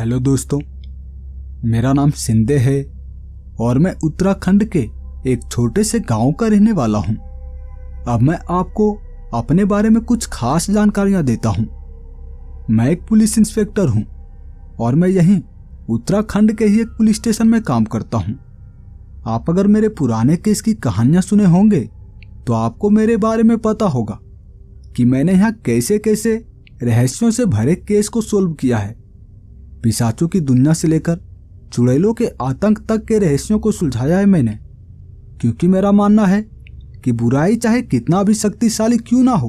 Hello दोस्तों, मेरा नाम सिंधे है और मैं उत्तराखंड के एक छोटे से गांव का रहने वाला हूं। अब मैं आपको अपने बारे में कुछ खास जानकारियां देता हूं। मैं एक पुलिस इंस्पेक्टर हूं और मैं यहीं उत्तराखंड के ही एक पुलिस स्टेशन में काम करता हूं। आप अगर मेरे पुराने केस की कहानियां सुने होंगे तो आपको मेरे बारे में पता होगा कि मैंने यहाँ कैसे कैसे रहस्यों से भरे केस को सोल्व किया है। पिशाचों की दुनिया से लेकर चुड़ैलों के आतंक तक के रहस्यों को सुलझाया है मैंने, क्योंकि मेरा मानना है कि बुराई चाहे कितना भी शक्तिशाली क्यों ना हो,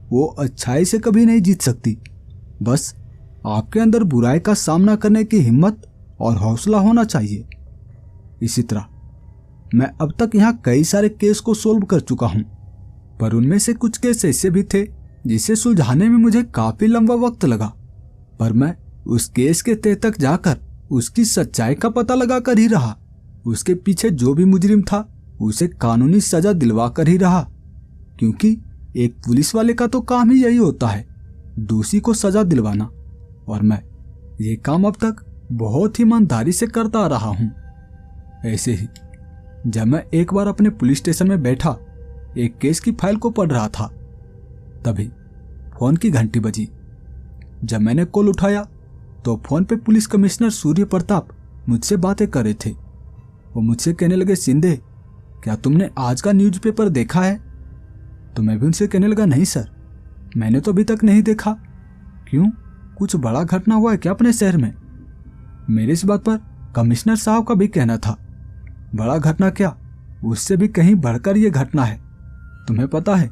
वो अच्छाई से कभी नहीं जीत सकती। बस आपके अंदर बुराई का सामना करने की हिम्मत और हौसला होना चाहिए। इसी तरह मैं अब तक यहाँ कई सारे केस को सोल्व कर चुका हूँ, पर उनमें से कुछ केस ऐसे भी थे जिसे सुलझाने में मुझे काफी लंबा वक्त लगा, पर मैं उस केस के तह तक जाकर उसकी सच्चाई का पता लगाकर ही रहा। उसके पीछे जो भी मुजरिम था उसे कानूनी सजा दिलवा कर ही रहा, क्योंकि एक पुलिस वाले का तो काम ही यही होता है, दोषी को सजा दिलवाना। और मैं ये काम अब तक बहुत ही ईमानदारी से करता आ रहा हूँ। ऐसे ही जब मैं एक बार अपने पुलिस स्टेशन में बैठा एक केस की फाइल को पढ़ रहा था, तभी फोन की घंटी बजी। जब मैंने कॉल उठाया तो फोन पे पुलिस कमिश्नर सूर्य प्रताप मुझसे बातें कर रहे थे। वो मुझसे कहने लगे, सिंधे क्या तुमने आज का न्यूज़पेपर देखा है? तो मैं भी उनसे कहने लगा, नहीं सर, मैंने तो अभी तक नहीं देखा। क्यों, कुछ बड़ा घटना हुआ है क्या अपने शहर में? मेरी इस बात पर कमिश्नर साहब का भी कहना था, बड़ा घटना क्या, उससे भी कहीं बढ़कर यह घटना है। तुम्हें पता है,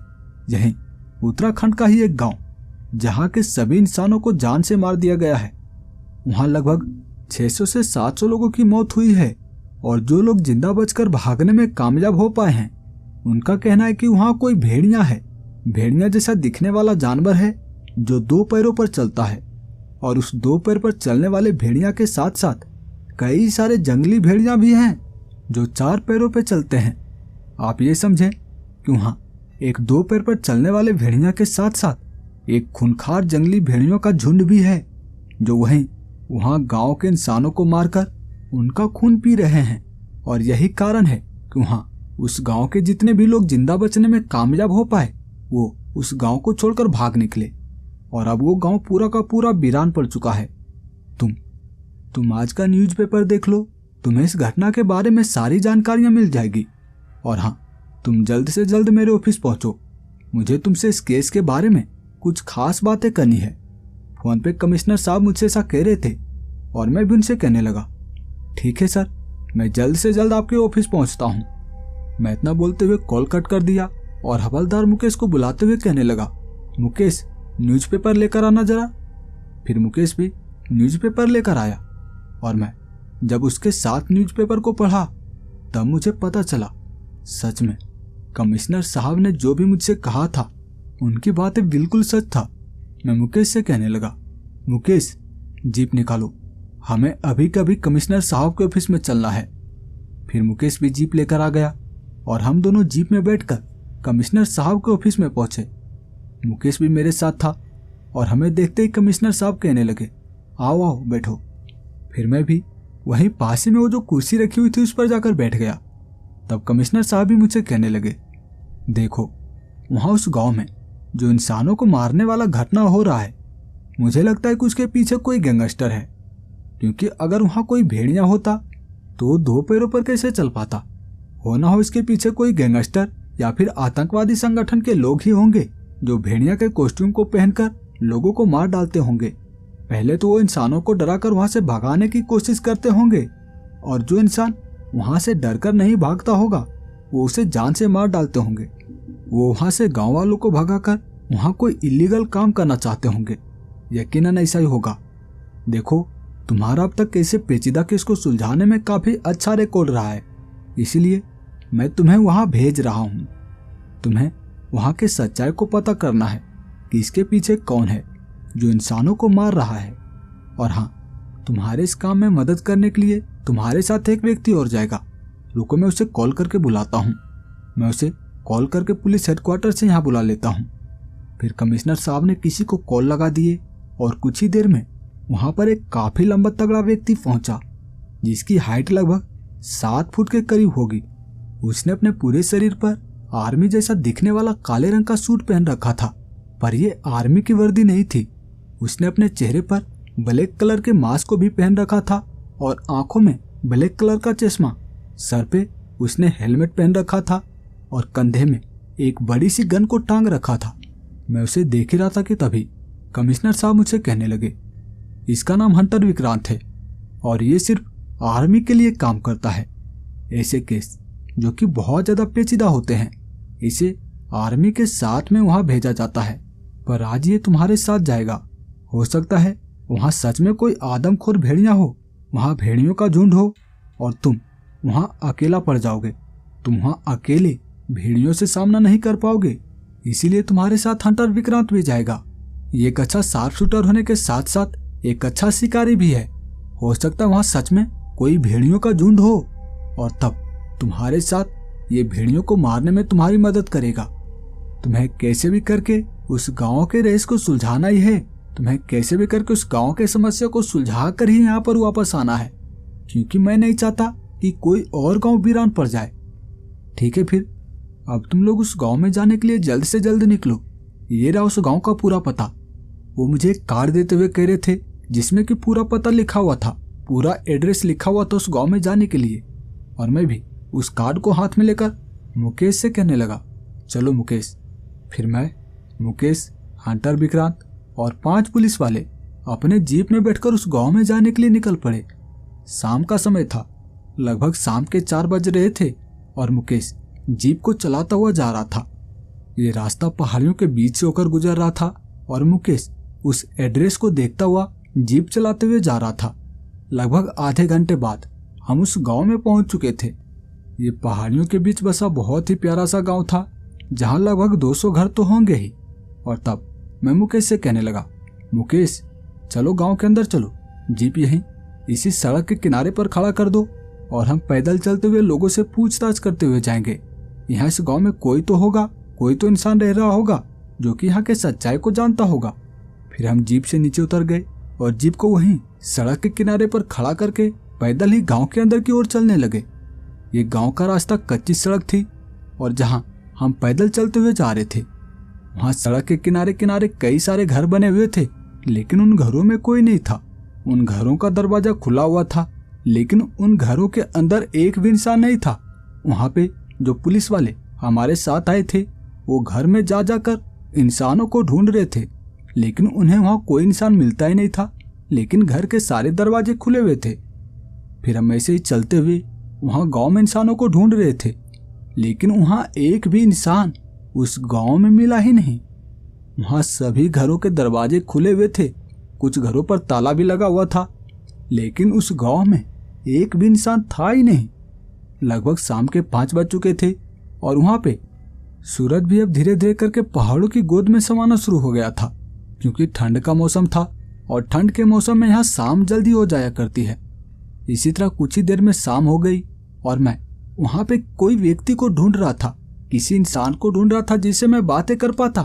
यही उत्तराखंड का ही एक गांव जहां के सभी इंसानों को जान से मार दिया गया है, वहां लगभग 600 से 700 लोगों की मौत हुई है। और जो लोग जिंदा बचकर भागने में कामयाब हो पाए हैं, उनका कहना है कि वहां कोई भेड़िया है, भेड़िया जैसा दिखने वाला जानवर है जो 2 पैरों पर चलता है। और उस 2 पैर पर चलने वाले भेड़िया के साथ साथ कई सारे जंगली भेड़िया भी हैं जो 4 पैरों पर चलते हैं। आप ये समझें कि वहां एक 2 पैर पर चलने वाले भेड़िया के साथ साथ एक खूंखार जंगली भेड़ियों का झुंड भी है जो वहां गांव के इंसानों को मारकर उनका खून पी रहे हैं। और यही कारण है कि वहां उस गांव के जितने भी लोग जिंदा बचने में कामयाब हो पाए, वो उस गांव को छोड़कर भाग निकले। और अब वो गांव पूरा का पूरा वीरान पड़ चुका है। तुम आज का न्यूज़पेपर देख लो, तुम्हें इस घटना के बारे में सारी जानकारियां मिल जाएगी। और हाँ, तुम जल्द से जल्द मेरे ऑफिस पहुंचो, मुझे तुमसे इस केस के बारे में कुछ खास बातें करनी है। फोन पे कमिश्नर साहब मुझसे ऐसा कह रहे थे और मैं भी उनसे कहने लगा, ठीक है सर, मैं जल्द से जल्द आपके ऑफिस पहुंचता हूं। मैं इतना बोलते हुए कॉल कट कर दिया और हवलदार मुकेश को बुलाते हुए कहने लगा, मुकेश न्यूज़पेपर लेकर आना जरा। फिर मुकेश भी न्यूज़पेपर लेकर आया और मैं जब उसके साथ न्यूज़पेपर को पढ़ा तब मुझे पता चला, सच में कमिश्नर साहब ने जो भी मुझसे कहा था उनकी बातें बिल्कुल सच था। मैं मुकेश से कहने लगा, मुकेश जीप निकालो, हमें अभी कभी कमिश्नर साहब के ऑफिस में चलना है। फिर मुकेश भी जीप लेकर आ गया और हम दोनों जीप में बैठकर कमिश्नर साहब के ऑफिस में पहुंचे। मुकेश भी मेरे साथ था और हमें देखते ही कमिश्नर साहब कहने लगे, आओ आओ बैठो। फिर मैं भी वहीं पास ही में वो जो कुर्सी रखी हुई थी उस पर जाकर बैठ गया। तब कमिश्नर साहब भी मुझसे कहने लगे, देखो वहां उस गांव में जो इंसानों को मारने वाला घटना हो रहा है, मुझे लगता है कि उसके पीछे कोई गैंगस्टर है, क्योंकि अगर वहां कोई भेड़िया होता तो वो 2 पैरों पर कैसे चल पाता? होना हो इसके पीछे कोई गैंगस्टर या फिर आतंकवादी संगठन के लोग ही होंगे जो भेड़िया के कॉस्ट्यूम को पहनकर लोगों को मार डालते होंगे। पहले तो वो इंसानों को डराकर वहां से भगाने की कोशिश करते होंगे, और जो इंसान वहां से डरकर नहीं भागता होगा वो उसे जान से मार डालते होंगे। वो वहां से गांव वालों को भगाकर वहां कोई इलीगल काम करना चाहते होंगे। यकीनन ऐसा ही होगा। देखो, तुम्हारा अब तक कैसे पेचीदा केस को सुलझाने में काफी अच्छा रिकॉर्ड रहा है, इसलिए मैं तुम्हें वहां भेज रहा हूं। तुम्हें वहां के सच्चाई को पता करना है कि इसके पीछे कौन है जो इंसानों को मार रहा है। और हाँ, तुम्हारे इस काम में मदद करने के लिए तुम्हारे साथ एक व्यक्ति और जाएगा। रुको, मैं उसे कॉल करके बुलाता हूँ। मैं उसे कॉल करके पुलिस हेडक्वार्टर से यहाँ बुला लेता हूँ। फिर कमिश्नर साहब ने किसी को कॉल लगा दिए और कुछ ही देर में वहां पर एक काफी लंबा तगड़ा व्यक्ति पहुंचा, जिसकी हाइट लगभग 7 फुट के करीब होगी। उसने अपने पूरे शरीर पर आर्मी जैसा दिखने वाला काले रंग का सूट पहन रखा था, पर यह आर्मी की वर्दी नहीं थी। उसने अपने चेहरे पर ब्लैक कलर के मास्क को भी पहन रखा था और आंखों में ब्लैक कलर का चश्मा। सर पे उसने हेलमेट पहन रखा था और कंधे में एक बड़ी सी गन को टांग रखा था। मैं उसे देख ही रहा था कि तभी कमिश्नर साहब मुझसे कहने लगे, इसका नाम हंटर विक्रांत है और ये सिर्फ आर्मी के लिए काम करता है। ऐसे केस जो कि बहुत ज्यादा पेचीदा होते हैं, इसे आर्मी के साथ में वहां भेजा जाता है। पर आज ये तुम्हारे साथ जाएगा। हो सकता है वहां सच में कोई आदमखोर भेड़िया हो, वहां भेड़ियों का झुंड हो और तुम वहां अकेला पड़ जाओगे। तुम वहां अकेले भेड़ियों से सामना नहीं कर पाओगे, इसीलिए तुम्हारे साथ हंटर विक्रांत भी जाएगा। ये एक अच्छा शार्प शूटर होने के साथ साथ एक अच्छा शिकारी भी है। हो सकता है वहां सच में कोई भेड़ियों का झुंड हो और तब तुम्हारे साथ ये भेड़ियों को मारने में तुम्हारी मदद करेगा। तुम्हें कैसे भी करके उस गांव के रेस को सुलझाना ही है। तुम्हें कैसे भी करके उस गांव के समस्या को सुलझा कर ही यहाँ पर वापस आना है, क्योंकि मैं नहीं चाहता कि कोई और गांव वीरान पड़ जाए। ठीक है, फिर अब तुम लोग उस गांव में जाने के लिए जल्द से जल्द निकलो। ये रहा उस गांव का पूरा पता। वो मुझे एक कार्ड देते हुए कह रहे थे, जिसमें कि पूरा पता लिखा हुआ था, पूरा एड्रेस लिखा हुआ था उस गांव में जाने के लिए। और मैं भी उस कार्ड को हाथ में लेकर मुकेश से कहने लगा, चलो मुकेश। फिर मैं, मुकेश, हंटर विक्रांत और 5 पुलिस वाले अपने जीप में बैठकर उस गांव में जाने के लिए निकल पड़े। शाम का समय था, लगभग शाम के 4 बज रहे थे और मुकेश जीप को चलाता हुआ जा रहा था। ये रास्ता पहाड़ियों के बीच से होकर गुजर रहा था और मुकेश उस एड्रेस को देखता हुआ जीप चलाते हुए जा रहा था। लगभग आधे घंटे बाद हम उस गांव में पहुंच चुके थे। ये पहाड़ियों के बीच बसा बहुत ही प्यारा सा गांव था, जहां लगभग 200 घर तो होंगे ही। और तब मैं मुकेश से कहने लगा, मुकेश चलो गांव के अंदर चलो, जीप यहीं इसी सड़क के किनारे पर खड़ा कर दो और हम पैदल चलते हुए लोगों से पूछताछ करते हुए जाएंगे। यहाँ इस गांव में कोई तो होगा, कोई तो इंसान रह रहा होगा जो कि यहाँ के सच्चाई को जानता होगा। फिर हम जीप से नीचे उतर गए और जीप को वहीं सड़क के किनारे पर खड़ा करके पैदल ही गांव के अंदर की ओर चलने लगे। ये गांव का रास्ता कच्ची सड़क थी और जहां हम पैदल चलते हुए जा रहे थे वहां सड़क के किनारे किनारे कई सारे घर बने हुए थे, लेकिन उन घरों में कोई नहीं था। उन घरों का दरवाजा खुला हुआ था, लेकिन उन घरों के अंदर एक भी इंसान नहीं था। वहां पे जो पुलिस वाले हमारे साथ आए थे वो घर में जा जाकर इंसानों को ढूंढ रहे थे, लेकिन उन्हें वहां कोई इंसान मिलता ही नहीं था। लेकिन घर के सारे दरवाजे खुले हुए थे। फिर हम ऐसे ही चलते हुए वहां गांव में इंसानों को ढूंढ रहे थे, लेकिन वहां एक भी इंसान उस गांव में मिला ही नहीं। वहां सभी घरों के दरवाजे खुले हुए थे, कुछ घरों पर ताला भी लगा हुआ था, लेकिन उस गांव में एक भी इंसान था ही नहीं। लगभग शाम के 5 बज चुके थे और वहां पे सूरज भी अब धीरे धीरे करके पहाड़ों की गोद में समाना शुरू हो गया था, क्योंकि ठंड का मौसम था और ठंड के मौसम में यहाँ शाम जल्दी हो जाया करती है। इसी तरह कुछ ही देर में शाम हो गई और मैं वहां पे कोई व्यक्ति को ढूंढ रहा था, किसी इंसान को ढूंढ रहा था जिससे मैं बातें कर पाता,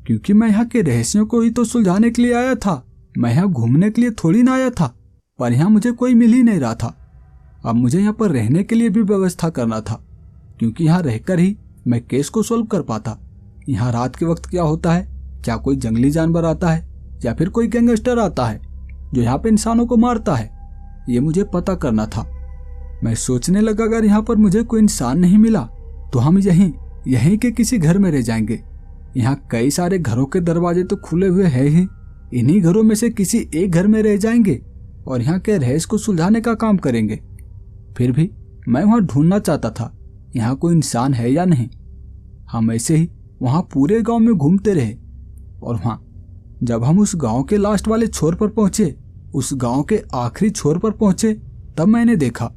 क्योंकि मैं यहाँ के रहस्यों को ही तो सुलझाने के लिए आया था। मैं यहाँ घूमने के लिए थोड़ी ना आया था, पर यहाँ मुझे कोई मिल ही नहीं रहा था। अब मुझे यहाँ पर रहने के लिए भी व्यवस्था करना था, क्योंकि यहाँ रहकर ही मैं केस को सॉल्व कर पाता। यहाँ रात के वक्त क्या होता है, क्या कोई जंगली जानवर आता है या फिर कोई गैंगस्टर आता है जो यहाँ पे इंसानों को मारता है, ये मुझे पता करना था। मैं सोचने लगा अगर यहाँ पर मुझे कोई इंसान नहीं मिला तो हम यहीं के किसी घर में रह जाएंगे। यहाँ कई सारे घरों के दरवाजे तो खुले हुए हैं ही, इन्हीं घरों में से किसी एक घर में रह जाएंगे और यहाँ के रहस्य को सुलझाने का काम करेंगे। फिर भी मैं वहाँ ढूंढना चाहता था यहाँ कोई इंसान है या नहीं। हम ऐसे ही वहाँ पूरे गांव में घूमते रहे और वहाँ जब हम उस गांव के लास्ट वाले छोर पर पहुंचे, उस गांव के आखिरी छोर पर पहुंचे, तब मैंने देखा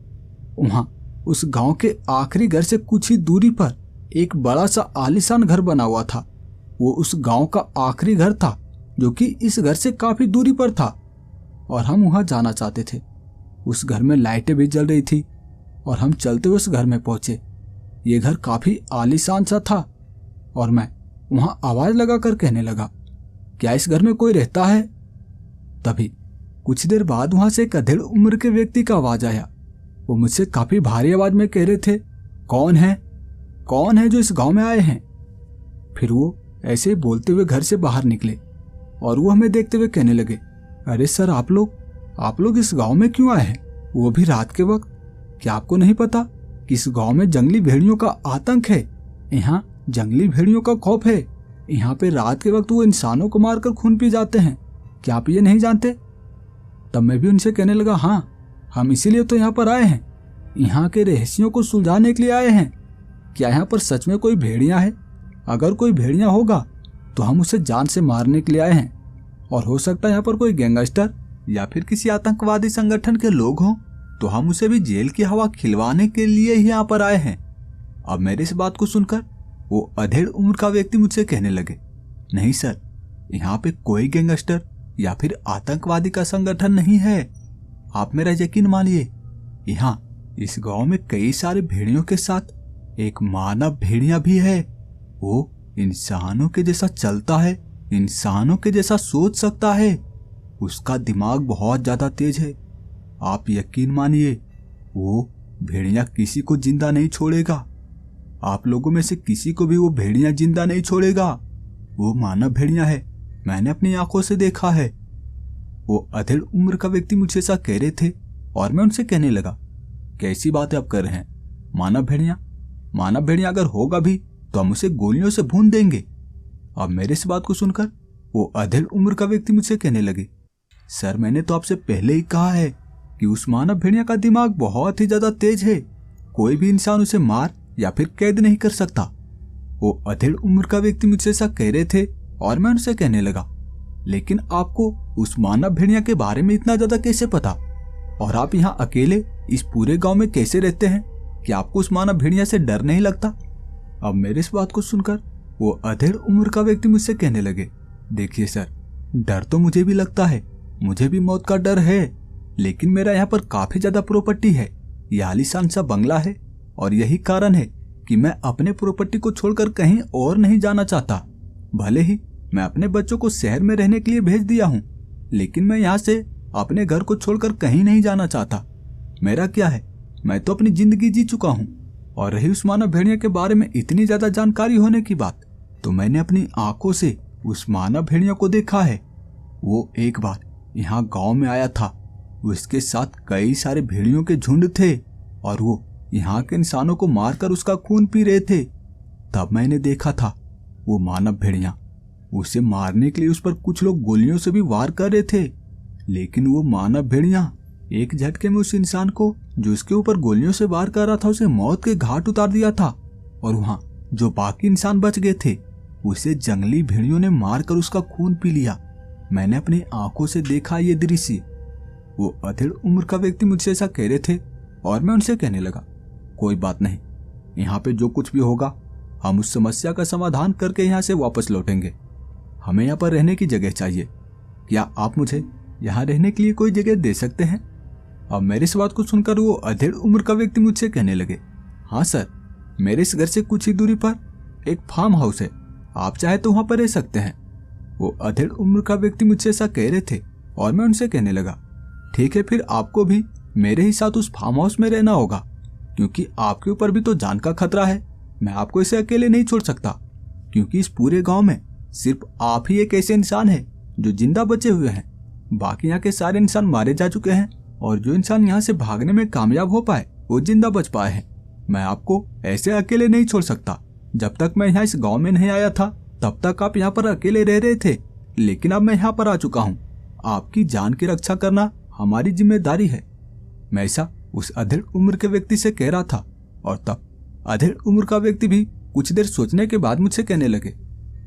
वहाँ उस गांव के आखिरी घर से कुछ ही दूरी पर एक बड़ा सा आलीशान घर बना हुआ था। वो उस गांव का आखिरी घर था जो कि इस घर से काफी दूरी पर था और हम वहां जाना चाहते थे। उस घर में लाइटें भी जल रही थी और हम चलते हुए उस घर में पहुंचे। ये घर काफी आलीशान सा था और मैं वहां आवाज लगाकर कहने लगा, क्या इस घर में कोई रहता है? तभी कुछ देर बाद वहां से एक अधेड़ उम्र के व्यक्ति का आवाज आया। वो मुझसे काफी भारी आवाज में कह रहे थे, कौन है जो इस गांव में आए हैं? फिर वो ऐसे ही बोलते हुए घर से बाहर निकले और वो हमें देखते हुए कहने लगे, अरे सर, आप लोग इस गांव में क्यों आए हैं, वो भी रात के वक्त? क्या आपको नहीं पता कि इस गांव में जंगली भेड़ियों का आतंक है? यहाँ जंगली भेड़ियों का खौफ है। यहाँ पे रात के वक्त वो इंसानों को मारकर खून पी जाते हैं। क्या आप ये नहीं जानते? तब मैं भी उनसे कहने लगा, हाँ, हम इसीलिए तो यहाँ पर आए हैं, यहाँ के रहस्यों को सुलझाने के लिए आए हैं। क्या यहाँ पर सच में कोई भेड़िया है? अगर कोई भेड़िया होगा तो हम उसे जान से मारने के लिए आए हैं। और हो सकता है यहाँ पर कोई गैंगस्टर या फिर किसी आतंकवादी संगठन के लोग हों, तो हम उसे भी जेल की हवा खिलवाने के लिए ही यहाँ पर आए हैं। अब मेरी इस बात को सुनकर वो अधेड़ उम्र का व्यक्ति मुझसे कहने लगे, नहीं सर, यहाँ पे कोई गैंगस्टर या फिर आतंकवादी का संगठन नहीं है। आप मेरा यकीन मानिए, यहाँ इस गांव में कई सारे भेड़ियों के साथ एक मानव भेड़िया भी है। वो इंसानों के जैसा चलता है, इंसानों के जैसा सोच सकता है। उसका दिमाग बहुत ज्यादा तेज है। आप यकीन मानिए, वो भेड़िया किसी को जिंदा नहीं छोड़ेगा। आप लोगों में से किसी को भी वो भेड़िया जिंदा नहीं छोड़ेगा। वो मानव भेड़िया है, मैंने अपनी आंखों से देखा है। वो अधेड़ उम्र का व्यक्ति मुझसे ऐसा कह रहे थे और मैं उनसे कहने लगा, कैसी बातें आप कर रहे हैं? मानव भेड़िया अगर होगा भी तो हम उसे गोलियों से भून देंगे। अब मेरे इस बात को सुनकर वो अधेड़ उम्र का व्यक्ति मुझसे कहने लगे, सर, मैंने तो आपसे पहले ही कहा है कि उस मानव भेड़िया का दिमाग बहुत ही ज्यादा तेज है। कोई भी इंसान उसे मार या फिर कैद नहीं कर सकता। वो अधेड़ उम्र का व्यक्ति मुझसे ऐसा कह रहे थे और मैं उनसे कहने लगा, लेकिन आपको उस मानव भेड़िया के बारे में इतना ज्यादा कैसे पता? और आप यहाँ अकेले इस पूरे गांव में कैसे रहते हैं? कि आपको उस मानव भेड़िया से डर नहीं लगता? अब मेरी इस बात को सुनकर वो अधेड़ उम्र का व्यक्ति मुझसे कहने लगे, देखिए सर, डर तो मुझे भी लगता है, मुझे भी मौत का डर है, लेकिन मेरा यहाँ पर काफी ज्यादा प्रॉपर्टी है, यह आलीशान सा बंगला है और यही कारण है कि मैं अपने प्रॉपर्टी को छोड़कर कहीं और नहीं जाना चाहता। भले ही मैं अपने बच्चों को शहर में रहने के लिए भेज दिया हूँ, लेकिन मैं यहाँ से अपने घर को छोड़कर कहीं नहीं जाना चाहता। मेरा क्या है, मैं तो अपनी जिंदगी जी चुका हूँ। और रही उस मानव भेड़िया के बारे में इतनी ज्यादा जानकारी होने की बात, तो मैंने अपनी आंखों से उस मानव भेड़िया को देखा है। वो एक बार यहाँ गांव में आया था, उसके साथ कई सारे भेड़ियों के झुंड थे और वो यहाँ के इंसानों को मारकर उसका खून पी रहे थे। तब मैंने देखा था वो मानव भेड़िया, उसे मारने के लिए उस पर कुछ लोग गोलियों से भी वार कर रहे थे, लेकिन वो मानव भेड़िया एक झटके में उस इंसान को जो उसके ऊपर गोलियों से वार कर रहा था उसे मौत के घाट उतार दिया था। और वहाँ जो बाकी इंसान बच गए थे उसे जंगली भेड़ियों ने मारकर उसका खून पी लिया। मैंने अपनी आंखों से देखा ये दृश्य। वो अधेड़ उम्र का व्यक्ति मुझसे ऐसा कह रहे थे और मैं उनसे कहने लगा, कोई बात नहीं, यहाँ पे जो कुछ भी होगा हम उस समस्या का समाधान करके यहाँ से वापस लौटेंगे। हमें यहाँ पर रहने की जगह चाहिए। क्या आप मुझे यहाँ रहने के लिए कोई जगह दे सकते हैं? अब मेरी इस बात को सुनकर वो अधेड़ उम्र का व्यक्ति मुझसे कहने लगे, हाँ सर, मेरे इस घर से कुछ ही दूरी पर एक फार्म हाउस है, आप चाहे तो वहां पर रह सकते हैं। वो अधेड़ उम्र का व्यक्ति मुझसे ऐसा कह रहे थे और मैं उनसे कहने लगा, ठीक है, फिर आपको भी मेरे ही साथ उस फार्म हाउस में रहना होगा, क्योंकि आपके ऊपर भी तो जान का खतरा है। मैं आपको इसे अकेले नहीं छोड़ सकता, क्योंकि इस पूरे गांव में सिर्फ आप ही एक ऐसे इंसान है जो जिंदा बचे हुए हैं। बाकी यहाँ के सारे इंसान मारे जा चुके हैं और जो इंसान यहाँ से भागने में कामयाब हो पाए वो जिंदा बच पाए हैं। मैं आपको ऐसे अकेले नहीं छोड़ सकता। जब तक मैं यहाँ इस गांव में नहीं आया था तब तक आप यहाँ पर अकेले रह रहे थे, लेकिन अब मैं यहाँ पर आ चुका हूँ। आपकी जान की रक्षा करना हमारी जिम्मेदारी है। मैं ऐसा उस अधेड़ उम्र के व्यक्ति से कह रहा था और तब अधेड़ उम्र का व्यक्ति भी कुछ देर सोचने के बाद मुझसे कहने लगे,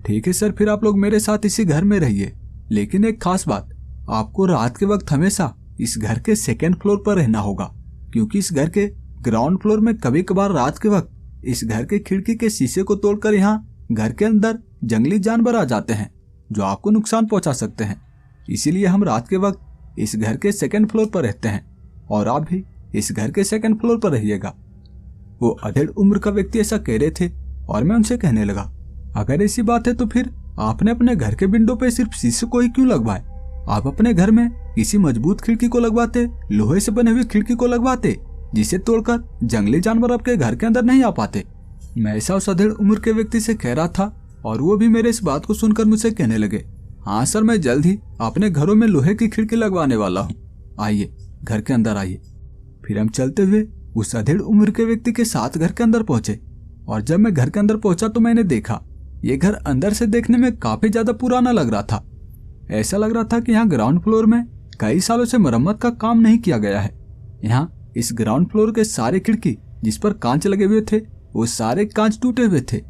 ठीक है सर, फिर आप लोग मेरे साथ इसी घर में रहिए, लेकिन एक खास बात, आपको रात के वक्त हमेशा इस घर के सेकेंड फ्लोर पर रहना होगा, क्योंकि इस घर के ग्राउंड फ्लोर में कभी कभार रात के वक्त इस घर के खिड़की के शीशे को तोड़कर यहाँ घर के अंदर जंगली जानवर आ जाते हैं जो आपको नुकसान पहुंचा सकते हैं। इसीलिए हम रात के वक्त इस घर के सेकेंड फ्लोर पर रहते हैं और आप भी इस घर के सेकेंड फ्लोर पर रहिएगा। वो अधेड़ उम्र का व्यक्ति ऐसा कह रहे थे और मैं उनसे कहने लगा, अगर ऐसी बात है तो फिर आपने अपने घर के विंडो पे सिर्फ शीशे को ही क्यों लगवाए? आप अपने घर में किसी मजबूत खिड़की को लगवाते, लोहे से बने हुए खिड़की को लगवाते, जिसे तोड़कर जंगली जानवर आपके घर के अंदर नहीं आ पाते। मैं ऐसा उस अधेड़ उम्र के व्यक्ति से कह रहा था और वो भी मेरे इस बात को सुनकर मुझसे कहने लगे, हाँ सर, मैं जल्द ही अपने घरों में लोहे की खिड़की लगवाने वाला हूँ, आइए घर के अंदर आइए। फिर हम चलते हुए उस अधेड़ उम्र के व्यक्ति के साथ घर के अंदर पहुंचे और जब मैं घर के अंदर पहुंचा तो मैंने देखा ये घर अंदर से देखने में काफी ज्यादा पुराना लग रहा था। ऐसा लग रहा था कि यहाँ ग्राउंड फ्लोर में कई सालों से मरम्मत का काम नहीं किया गया है। यहाँ इस ग्राउंड फ्लोर के सारे खिड़की जिस पर कांच लगे हुए थे वो सारे कांच टूटे हुए थे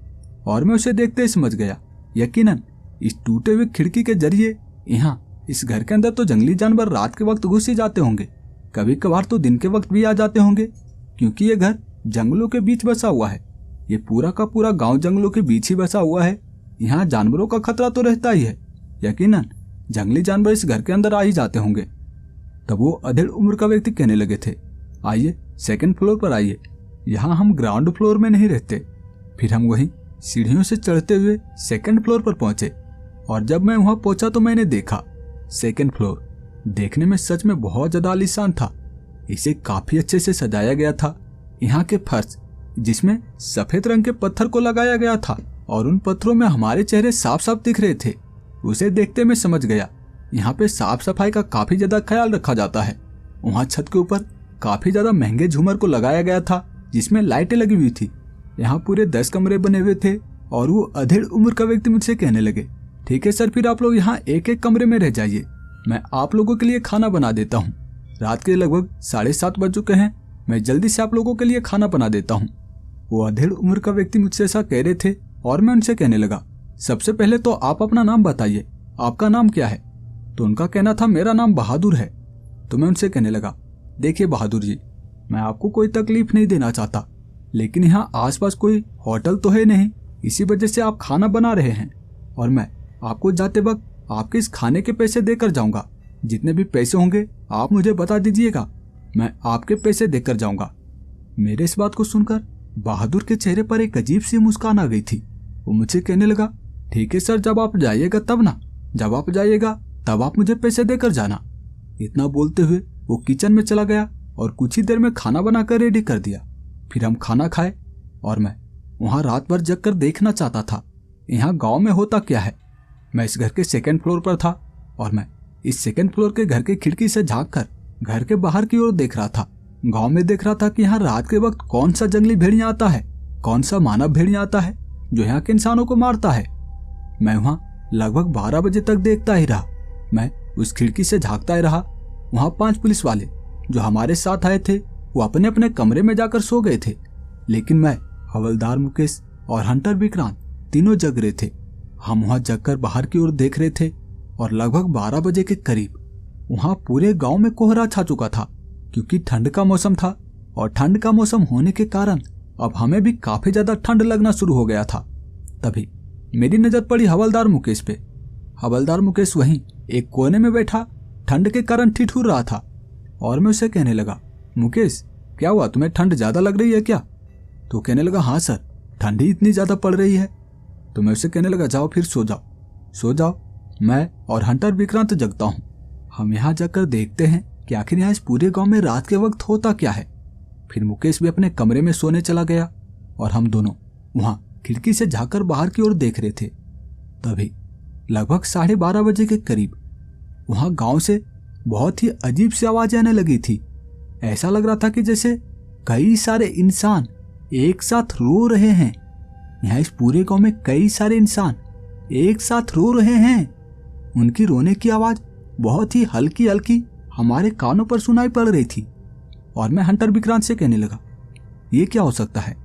और मैं उसे देखते ही समझ गया, यकीनन इस टूटे हुए खिड़की के जरिए यहाँ इस घर के अंदर तो जंगली जानवर रात के वक्त घुस ही जाते होंगे, कभी कभार तो दिन के वक्त भी आ जाते होंगे, क्योंकि ये घर जंगलों के बीच बसा हुआ है। ये पूरा का पूरा गांव जंगलों के बीच ही बसा हुआ है। यहाँ जानवरों का खतरा तो रहता ही है, यकीनन जंगली जानवर इस घर के अंदर आ ही जाते होंगे। तब वो अधेड़ उम्र का व्यक्ति कहने लगे थे, आइए सेकंड फ्लोर पर आइए, यहाँ हम ग्राउंड फ्लोर में नहीं रहते। फिर हम वहीं सीढ़ियों से चढ़ते हुए सेकंड फ्लोर पर पहुंचे और जब मैं वहां पहुंचा तो मैंने देखा सेकंड फ्लोर देखने में सच में बहुत ज्यादा आलीशान था। इसे काफी अच्छे से सजाया गया था। यहाँ के फर्श जिसमें सफेद रंग के पत्थर को लगाया गया था और उन पत्थरों में हमारे चेहरे साफ साफ दिख रहे थे। उसे देखते मैं समझ गया यहाँ पे साफ सफाई का काफी ज्यादा ख्याल रखा जाता है। वहाँ छत के ऊपर काफी ज्यादा महंगे झूमर को लगाया गया था जिसमें लाइटें लगी हुई थी। यहाँ पूरे 10 कमरे बने हुए थे और वो अधेड़ उम्र का व्यक्ति मुझसे कहने लगे, ठीक है सर, फिर आप लोग यहाँ एक एक कमरे में रह जाइए, मैं आप लोगों के लिए खाना बना देता हूँ। रात के लगभग 7:30 बज चुके हैं, मैं जल्दी से आप लोगों के लिए खाना बना देता हूँ। वो अधेड़ उम्र का व्यक्ति मुझसे ऐसा कह रहे थे और मैं उनसे कहने लगा, सबसे पहले तो आप अपना नाम बताइए, आपका नाम क्या है? तो उनका कहना था मेरा नाम बहादुर है। तो मैं उनसे कहने लगा, देखिए बहादुर जी, मैं आपको कोई तकलीफ नहीं देना चाहता, लेकिन यहाँ आसपास कोई होटल तो है नहीं, इसी वजह से आप खाना बना रहे हैं और मैं आपको जाते वक्त आपके इस खाने के पैसे देकर जाऊंगा। जितने भी पैसे होंगे आप मुझे बता दीजिएगा, मैं आपके पैसे देकर जाऊंगा। मेरे इस बात को सुनकर बहादुर के चेहरे पर एक अजीब सी मुस्कान आ गई थी। वो मुझे कहने लगा, ठीक है सर, जब आप जाइएगा तब ना, जब आप जाइएगा तब आप मुझे पैसे देकर जाना। इतना बोलते हुए वो किचन में चला गया और कुछ ही देर में खाना बनाकर रेडी कर दिया। फिर हम खाना खाए और मैं वहां रात भर जग कर देखना चाहता था यहाँ गांव में होता क्या है। मैं इस घर के सेकंड फ्लोर पर था और मैं इस सेकंड फ्लोर के घर के खिड़की से झांक कर घर के बाहर की ओर देख रहा था। गांव में देख रहा था कि यहाँ रात के वक्त कौन सा जंगली भेड़िया आता है, कौन सा मानव भेड़िया आता है जो यहाँ के इंसानों को मारता है। मैं वहां लगभग 12 बजे तक देखता ही रहा। मैं उस खिड़की से झांकता ही रहा। वहां 5 पुलिस वाले जो हमारे साथ आए थे वो अपने अपने कमरे में जाकर सो गए थे, लेकिन मैं, हवलदार मुकेश और हंटर विक्रांत तीनों जग रहे थे। हम वहां जगकर बाहर की ओर देख रहे थे और लगभग 12 बजे के करीब वहां पूरे गांव में कोहरा छा चुका था, क्योंकि ठंड का मौसम था और ठंड का मौसम होने के कारण अब हमें भी काफी ज्यादा ठंड लगना शुरू हो गया था। तभी मेरी नजर पड़ी हवलदार मुकेश पे। हवलदार मुकेश वहीं एक कोने में बैठा ठंड के कारण ठिठुर रहा था और मैं उसे कहने लगा, मुकेश क्या हुआ, तुम्हें ठंड ज्यादा लग रही है क्या? तो कहने लगा, हाँ सर, ठंडी इतनी ज्यादा पड़ रही है। तो मैं उसे कहने लगा, जाओ फिर सो जाओ, सो जाओ, मैं और हंटर विक्रांत जगता हूँ। हम यहाँ जाकर देखते हैं कि आखिर यहाँ इस पूरे गांव में रात के वक्त होता क्या है। फिर मुकेश भी अपने कमरे में सोने चला गया और हम दोनों वहां खिड़की से झांककर बाहर की ओर देख रहे थे। तभी लगभग 12:30 बजे के करीब वहां गांव से बहुत ही अजीब सी आवाज आने लगी थी। ऐसा लग रहा था कि जैसे कई सारे इंसान एक साथ रो रहे हैं। यहाँ इस पूरे गांव में कई सारे इंसान एक साथ रो रहे हैं। उनकी रोने की आवाज बहुत ही हल्की हल्की हमारे कानों पर सुनाई पड़ रही थी और मैं हंटर विक्रांत से कहने लगा, ये क्या हो सकता है?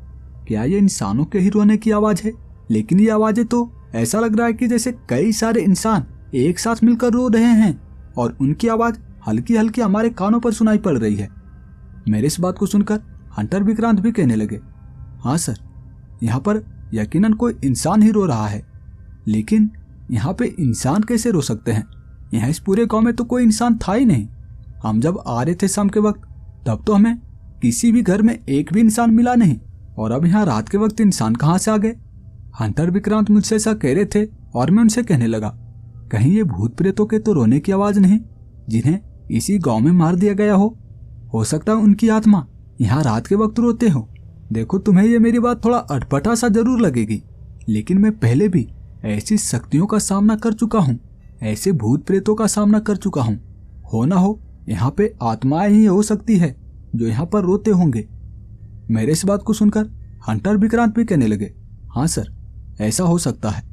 क्या ये इंसानों के ही रोने की आवाज है? लेकिन ये आवाजें तो ऐसा लग रहा है कि जैसे कई सारे इंसान एक साथ मिलकर रो रहे हैं और उनकी आवाज हल्की हल्की हमारे कानों पर सुनाई पड़ रही है। मेरी इस बात को सुनकर हंटर विक्रांत भी कहने लगे, हाँ सर, यहाँ पर यकीनन कोई इंसान ही रो रहा है, लेकिन यहाँ पे इंसान कैसे रो सकते हैं? यहाँ इस पूरे गांव में तो कोई इंसान था ही नहीं। हम जब आ रहे थे शाम के वक्त तब तो हमें किसी भी घर में एक भी इंसान मिला नहीं, और अब यहाँ रात के वक्त इंसान कहाँ से आ गए? हंटर विक्रांत मुझसे ऐसा कह रहे थे और मैं उनसे कहने लगा, कहीं ये भूत प्रेतों के तो रोने की आवाज नहीं, जिन्हें इसी गांव में मार दिया गया हो सकता है उनकी आत्मा यहाँ रात के वक्त रोते हो। देखो, तुम्हें ये मेरी बात थोड़ा अटपटा सा जरूर लगेगी, लेकिन मैं पहले भी ऐसी शक्तियों का सामना कर चुका हूँ, ऐसे भूत प्रेतों का सामना कर चुका हूँ। हो ना हो यहाँ पे आत्माएं ही हो सकती है जो यहाँ पर रोते होंगे। मेरे इस बात को सुनकर हंटर विक्रांत भी कहने लगे, हाँ सर, ऐसा हो सकता है,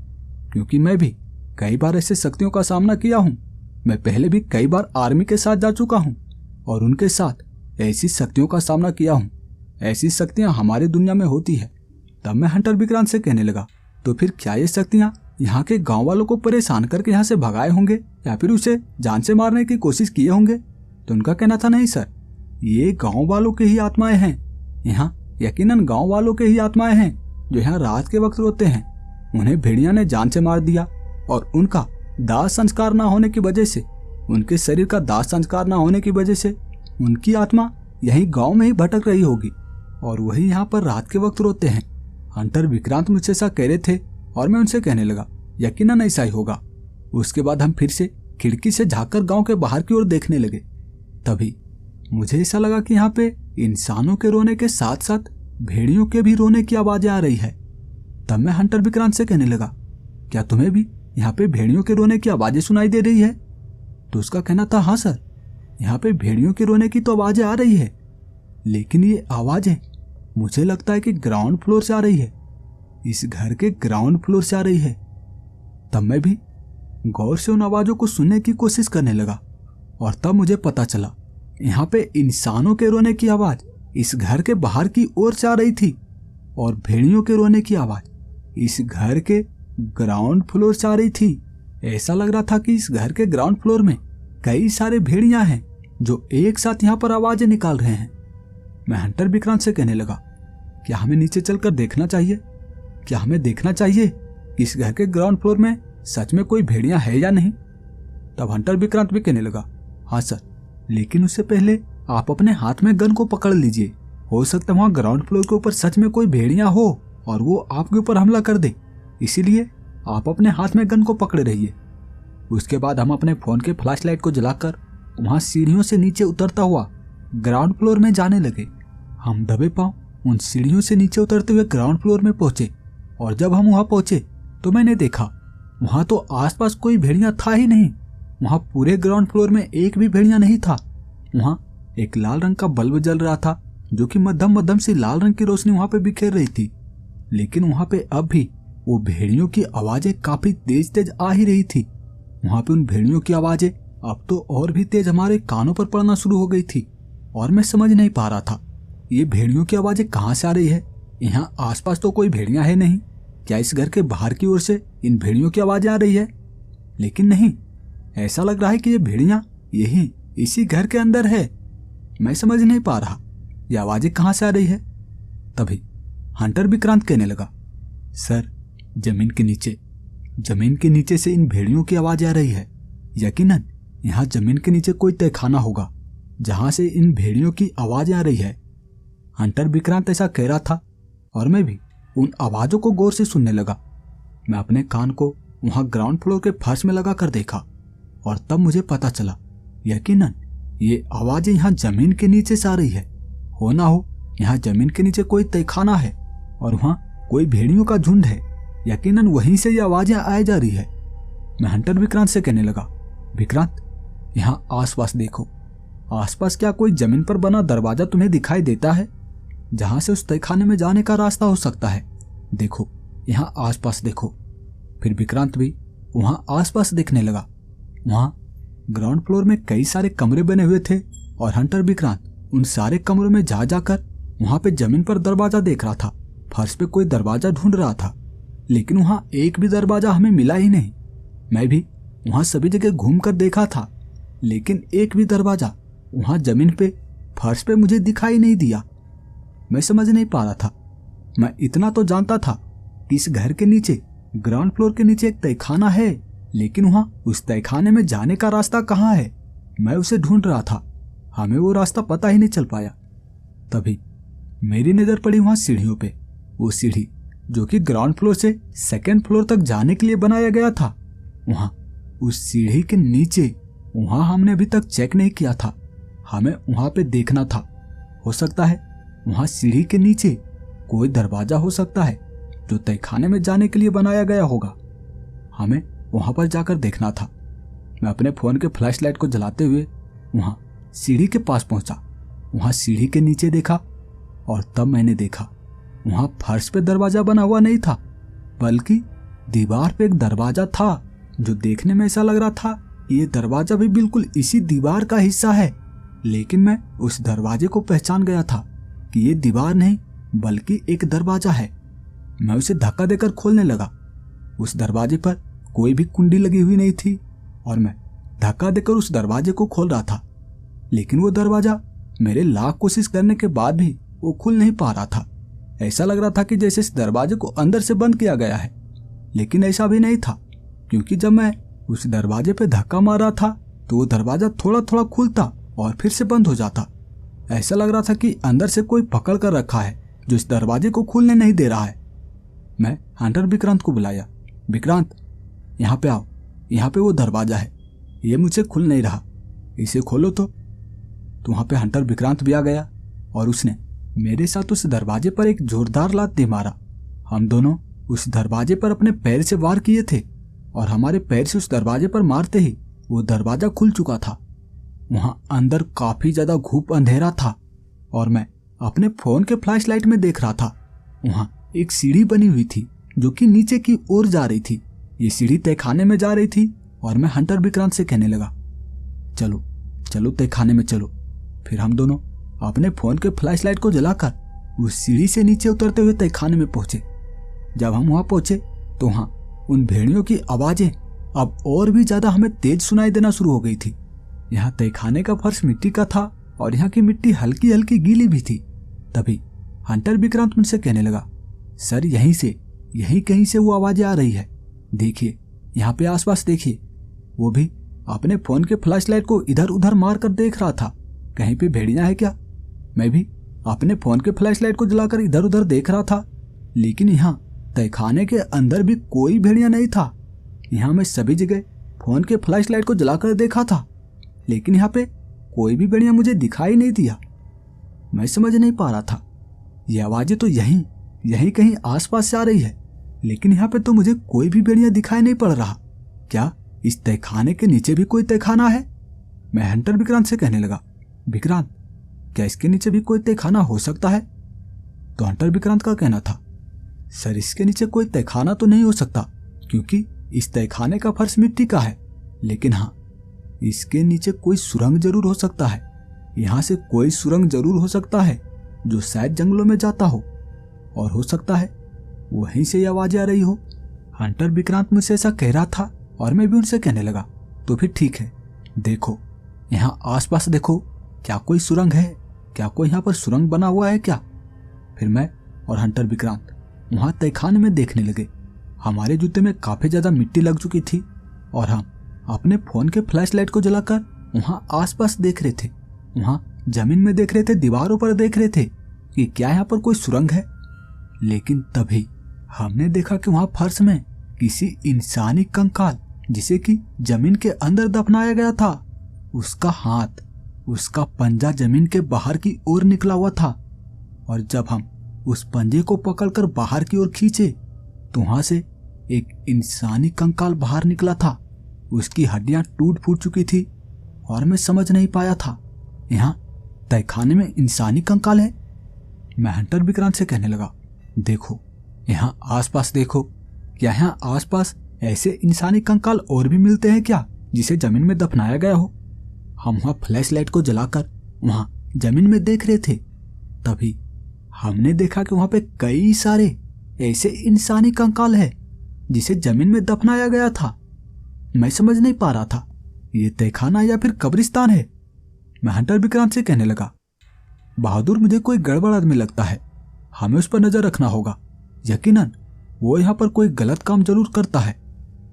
क्योंकि मैं भी कई बार ऐसे शक्तियों का सामना किया हूँ। मैं पहले भी कई बार आर्मी के साथ जा चुका हूँ और उनके साथ ऐसी शक्तियों का सामना किया हूँ। ऐसी शक्तियाँ हमारी दुनिया में होती है। तब मैं हंटर विक्रांत से कहने लगा, तो फिर क्या ये शक्तियाँ यहाँ के गांव वालों को परेशान करके यहाँ से भगाए होंगे या फिर उसे जान से मारने की कोशिश किए होंगे? तो उनका कहना था, नहीं सर, ये गांव वालों के ही आत्माएं हैं। यहाँ यकीनन गांव वालों के ही आत्माएं हैं जो यहाँ रात के वक्त रोते हैं। उन्हें भेड़िया ने जान से मार दिया और उनका दाह संस्कार न होने की वजह से, उनके शरीर का दाह संस्कार न होने की वजह से उनकी आत्मा यही गांव में ही भटक रही होगी और वही यहाँ पर रात के वक्त रोते हैं। हंटर विक्रांत मुझसे ऐसा कह रहे थे और मैं उनसे कहने लगा, यकीनन ऐसा ही होगा। उसके बाद हम फिर से खिड़की से झांककर गांव के बाहर की ओर देखने लगे। तभी मुझे ऐसा लगा कि यहाँ पे इंसानों के रोने के साथ साथ भेड़ियों के भी रोने की आवाजें आ रही है। तब मैं हंटर विक्रांत से कहने लगा, क्या तुम्हें भी यहाँ पे भेड़ियों के रोने की आवाजें सुनाई दे रही है? तो उसका कहना था, हाँ सर, यहाँ पे भेड़ियों के रोने की तो आवाजें आ रही है, लेकिन ये आवाजें मुझे लगता है कि ग्राउंड फ्लोर से आ रही है, इस घर के ग्राउंड फ्लोर से आ रही है। तब मैं भी गौर से उन आवाजों को सुनने की कोशिश करने लगा और तब मुझे पता चला यहाँ पे इंसानों के रोने की आवाज इस घर के बाहर की ओर से आ रही थी और भेड़ियों के रोने की आवाज इस घर के ग्राउंड फ्लोर से आ रही थी। ऐसा लग रहा था कि इस घर के ग्राउंड फ्लोर में कई सारे भेड़ियां हैं जो एक साथ यहाँ पर आवाजें निकाल रहे हैं। मैं हंटर विक्रांत से कहने लगा, क्या हमें नीचे चलकर देखना चाहिए? क्या हमें देखना चाहिए कि इस घर के ग्राउंड फ्लोर में सच में कोई भेड़िया है या नहीं? तब हंटर विक्रांत भी कहने लगा, हाँ सर, लेकिन उससे पहले आप अपने हाथ में गन को पकड़ लीजिए। हो सकता है वहां ग्राउंड फ्लोर के ऊपर सच में कोई भेड़िया हो और वो आपके ऊपर हमला कर दे, इसीलिए आप अपने हाथ में गन को पकड़े रहिए। उसके बाद हम अपने फोन के फ्लैश लाइट को जलाकर वहां सीढ़ियों से नीचे उतरता हुआ ग्राउंड फ्लोर में जाने लगे। हम दबे पांव उन सीढ़ियों से नीचे उतरते हुए ग्राउंड फ्लोर में पहुंचे और जब हम वहां पहुंचे तो मैंने देखा वहां तो आसपास कोई भेड़िया था ही नहीं। वहां पूरे ग्राउंड फ्लोर में एक भी भेड़िया नहीं था। वहां एक लाल रंग का बल्ब जल रहा था जो कि मध्यम मध्यम सी लाल रंग की रोशनी वहां पे बिखेर रही थी, लेकिन वहां पे अब भी वो भेड़ियों की आवाजें काफी तेज तेज आ ही रही थी। वहां पे उन भेड़ियों की आवाजें अब तो और भी तेज हमारे कानों पर पड़ना शुरू हो गई थी और मैं समझ नहीं पा रहा था ये भेड़ियों की आवाजें कहाँ से आ रही है। यहाँ आसपास तो कोई भेड़िया है नहीं, क्या इस घर के बाहर की ओर से इन भेड़ियों की आवाजें आ रही है? लेकिन नहीं, ऐसा लग रहा है कि ये भेड़िया यही इसी घर के अंदर है। मैं समझ नहीं पा रहा ये आवाजें कहाँ से आ रही है। तभी हंटर विक्रांत कहने लगा, सर, जमीन के नीचे से इन भेड़ियों की आवाज आ रही है। यकीनन यहाँ जमीन के नीचे कोई तहखाना होगा जहां से इन भेड़ियों की आवाज आ रही है। हंटर विक्रांत ऐसा कह रहा था और मैं भी उन आवाजों को गौर से सुनने लगा। मैं अपने कान को वहां ग्राउंड फ्लोर के फर्श में लगा कर देखा और तब मुझे पता चला यकीनन ये आवाजें यहाँ जमीन के नीचे से आ रही है। हो ना हो यहाँ जमीन के नीचे कोई तहखाना है और वहां कोई भेड़ियों का झुंड है। यकीनन वहीं से ये आवाजें आए जा रही है। मैं हंटर विक्रांत से कहने लगा, विक्रांत, यहाँ आसपास देखो, आसपास क्या कोई जमीन पर बना दरवाजा तुम्हें दिखाई देता है जहां से उस तहखाने में जाने का रास्ता हो सकता है? देखो, यहाँ आसपास देखो। फिर विक्रांत भी वहां आसपास देखने लगा। वहां ग्राउंड फ्लोर में कई सारे कमरे बने हुए थे और हंटर विक्रांत उन सारे कमरों में जा जाकर वहां पे जमीन पर दरवाजा देख रहा था। फर्श पे कोई दरवाजा ढूंढ रहा था, लेकिन वहां एक भी दरवाजा हमें मिला ही नहीं। मैं भी वहां सभी जगह घूम कर देखा था, लेकिन एक भी दरवाजा वहां जमीन पे फर्श पे मुझे दिखाई नहीं दिया। मैं समझ नहीं पा रहा था। मैं इतना तो जानता था कि इस घर के नीचे ग्राउंड फ्लोर के नीचे एक तहखाना है, लेकिन वहां उस तहखाने में जाने का रास्ता कहाँ है? मैं उसे ढूंढ रहा था, हमें वो रास्ता पता ही नहीं चल पाया। तभी मेरी नजर पड़ी वहां सीढ़ियों पे। वो सीढ़ी जो कि ग्राउंड फ्लोर से सेकेंड फ्लोर तक जाने के लिए बनाया गया था, वहां उस सीढ़ी के नीचे, वहां हमने अभी तक चेक नहीं किया था, हमें वहां पे देखना था। हो सकता है वहां सीढ़ी के नीचे कोई दरवाजा हो सकता है जो तहखाने में जाने के लिए बनाया गया होगा। हमें वहां पर जाकर देखना था। मैं अपने फोन के फ्लैश लाइट को जलाते हुए वहां सीढ़ी के पास पहुंचा। वहां सीढ़ी के नीचे देखा और तब मैंने देखा वहां फर्श पे दरवाजा बना हुआ नहीं था, बल्कि दीवार पे एक दरवाजा था जो देखने में ऐसा लग रहा था कि ये दरवाजा भी बिल्कुल इसी दीवार का हिस्सा है। लेकिन मैं उस दरवाजे को पहचान गया था कि ये दीवार नहीं बल्कि एक दरवाजा है। मैं उसे धक्का देकर खोलने लगा। उस दरवाजे पर कोई भी कुंडी लगी हुई नहीं थी और मैं धक्का देकर उस दरवाजे को खोल रहा था, लेकिन वो दरवाजा मेरे लाख कोशिश करने के बाद भी वो खुल नहीं पा रहा था। ऐसा लग रहा था कि जैसे इस दरवाजे को अंदर से बंद किया गया है, लेकिन ऐसा भी नहीं था, क्योंकि जब मैं उस दरवाजे पे धक्का मार रहा था तो वो दरवाजा थोड़ा थोड़ा खुलता और फिर से बंद हो जाता। ऐसा लग रहा था कि अंदर से कोई पकड़ कर रखा है जो इस दरवाजे को खुलने नहीं दे रहा है। मैं हंटर विक्रांत को बुलाया। विक्रांत, यहाँ पे आओ, यहाँ पे वो दरवाजा है, ये मुझे खुल नहीं रहा, इसे खोलो तो वहां पे हंटर विक्रांत भी आ गया और उसने मेरे साथ उस दरवाजे पर एक जोरदार लात दे मारा। हम दोनों उस दरवाजे पर अपने पैर से वार किए थे और हमारे पैर से उस दरवाजे पर मारते ही वो दरवाजा खुल चुका था। वहां अंदर काफी ज्यादा घूप अंधेरा था और मैं अपने फोन के फ्लैश लाइट में देख रहा था। वहां एक सीढ़ी बनी हुई थी जो कि नीचे की ओर जा रही थी। ये सीढ़ी तहखाने में जा रही थी और मैं हंटर विक्रांत से कहने लगा, चलो चलो तहखाने में चलो। फिर हम दोनों अपने फोन के फ्लैश लाइट को जलाकर उस सीढ़ी से नीचे उतरते हुए तहखाने में पहुंचे। जब हम वहां पहुंचे तो वहां उन भेड़ियों की आवाजें अब और भी ज्यादा हमें तेज सुनाई देना शुरू हो गई थी। यहाँ तहखाने का फर्श मिट्टी का था और यहाँ की मिट्टी हल्की हल्की गीली भी थी। तभी हंटर विक्रांत मुझसे कहने लगा, सर यहीं कहीं से वो आवाजें आ रही है, देखिए यहाँ पे आसपास देखिए। वो भी अपने फोन के फ्लैश लाइट को इधर उधर मार कर देख रहा था, कहीं पे भेड़ियां है क्या। मैं भी अपने फोन के फ्लैश लाइट को जलाकर इधर उधर देख रहा था, लेकिन यहाँ तहखाने के अंदर भी कोई भेड़िया नहीं था। यहाँ मैं सभी जगह फोन के फ्लैश लाइट को जलाकर देखा था, लेकिन यहाँ पे कोई भी भेड़िया मुझे दिखाई नहीं दिया। मैं समझ नहीं पा रहा था, ये आवाजें तो यहीं कहीं आसपास से आ रही है, लेकिन यहाँ पे तो मुझे कोई भी भेड़िया दिखाई नहीं पड़ रहा। क्या इस तहखाने के नीचे भी कोई तहखाना है? मैं हंटर विक्रांत से कहने लगा, विक्रांत क्या इसके नीचे भी कोई तहखाना हो सकता है? तो हंटर विक्रांत का कहना था, सर इसके नीचे कोई तहखाना तो नहीं हो सकता, क्योंकि इस तहखाने का फर्श मिट्टी का है, लेकिन हाँ इसके नीचे कोई सुरंग जरूर हो सकता है। यहाँ से कोई सुरंग जरूर हो सकता है जो शायद जंगलों में जाता हो, और हो सकता है वहीं से ये आवाजें आ रही हो। हंटर विक्रांत मुझसे ऐसा कह रहा था और मैं भी उनसे कहने लगा, तो फिर ठीक है, देखो यहाँ आसपास देखो, क्या कोई सुरंग है? क्या कोई यहाँ पर सुरंग बना हुआ है क्या? फिर मैं और हंटर विक्रांत वहां तहखाने में देखने लगे। हमारे जूते में काफी ज्यादा मिट्टी लग चुकी थी और हम अपने फोन के फ्लैश लाइट को जलाकर वहां आसपास देख रहे थे। वहां जमीन में देख रहे थे, दीवारों पर देख रहे थे कि क्या यहाँ पर कोई सुरंग है। लेकिन तभी हमने देखा कि वहां फर्श में किसी इंसानी कंकाल, जिसे कि जमीन के अंदर दफनाया गया था, उसका हाथ, उसका पंजा जमीन के बाहर की ओर निकला हुआ था। और जब हम उस पंजे को पकड़कर बाहर की ओर खींचे तो वहां से एक इंसानी कंकाल बाहर निकला था। उसकी हड्डियां टूट फूट चुकी थी और मैं समझ नहीं पाया था यहाँ तहखाने में इंसानी कंकाल है। मैं हंटर विक्रांत से कहने लगा, देखो यहाँ आसपास देखो, क्या यहाँ आसपास ऐसे इंसानी कंकाल और भी मिलते हैं क्या जिसे जमीन में दफनाया गया हो? हम वहां फ्लैश लाइट को जलाकर वहां जमीन में देख रहे थे, तभी हमने देखा कि वहां पे कई सारे ऐसे इंसानी कंकाल है जिसे जमीन में दफनाया गया था। मैं समझ नहीं पा रहा था ये तहखाना या फिर कब्रिस्तान है। मैं हंटर विक्रांत से कहने लगा, बहादुर मुझे कोई गड़बड़ आदमी लगता है, हमें उस पर नजर रखना होगा। यकीनन वो यहाँ पर कोई गलत काम जरूर करता है।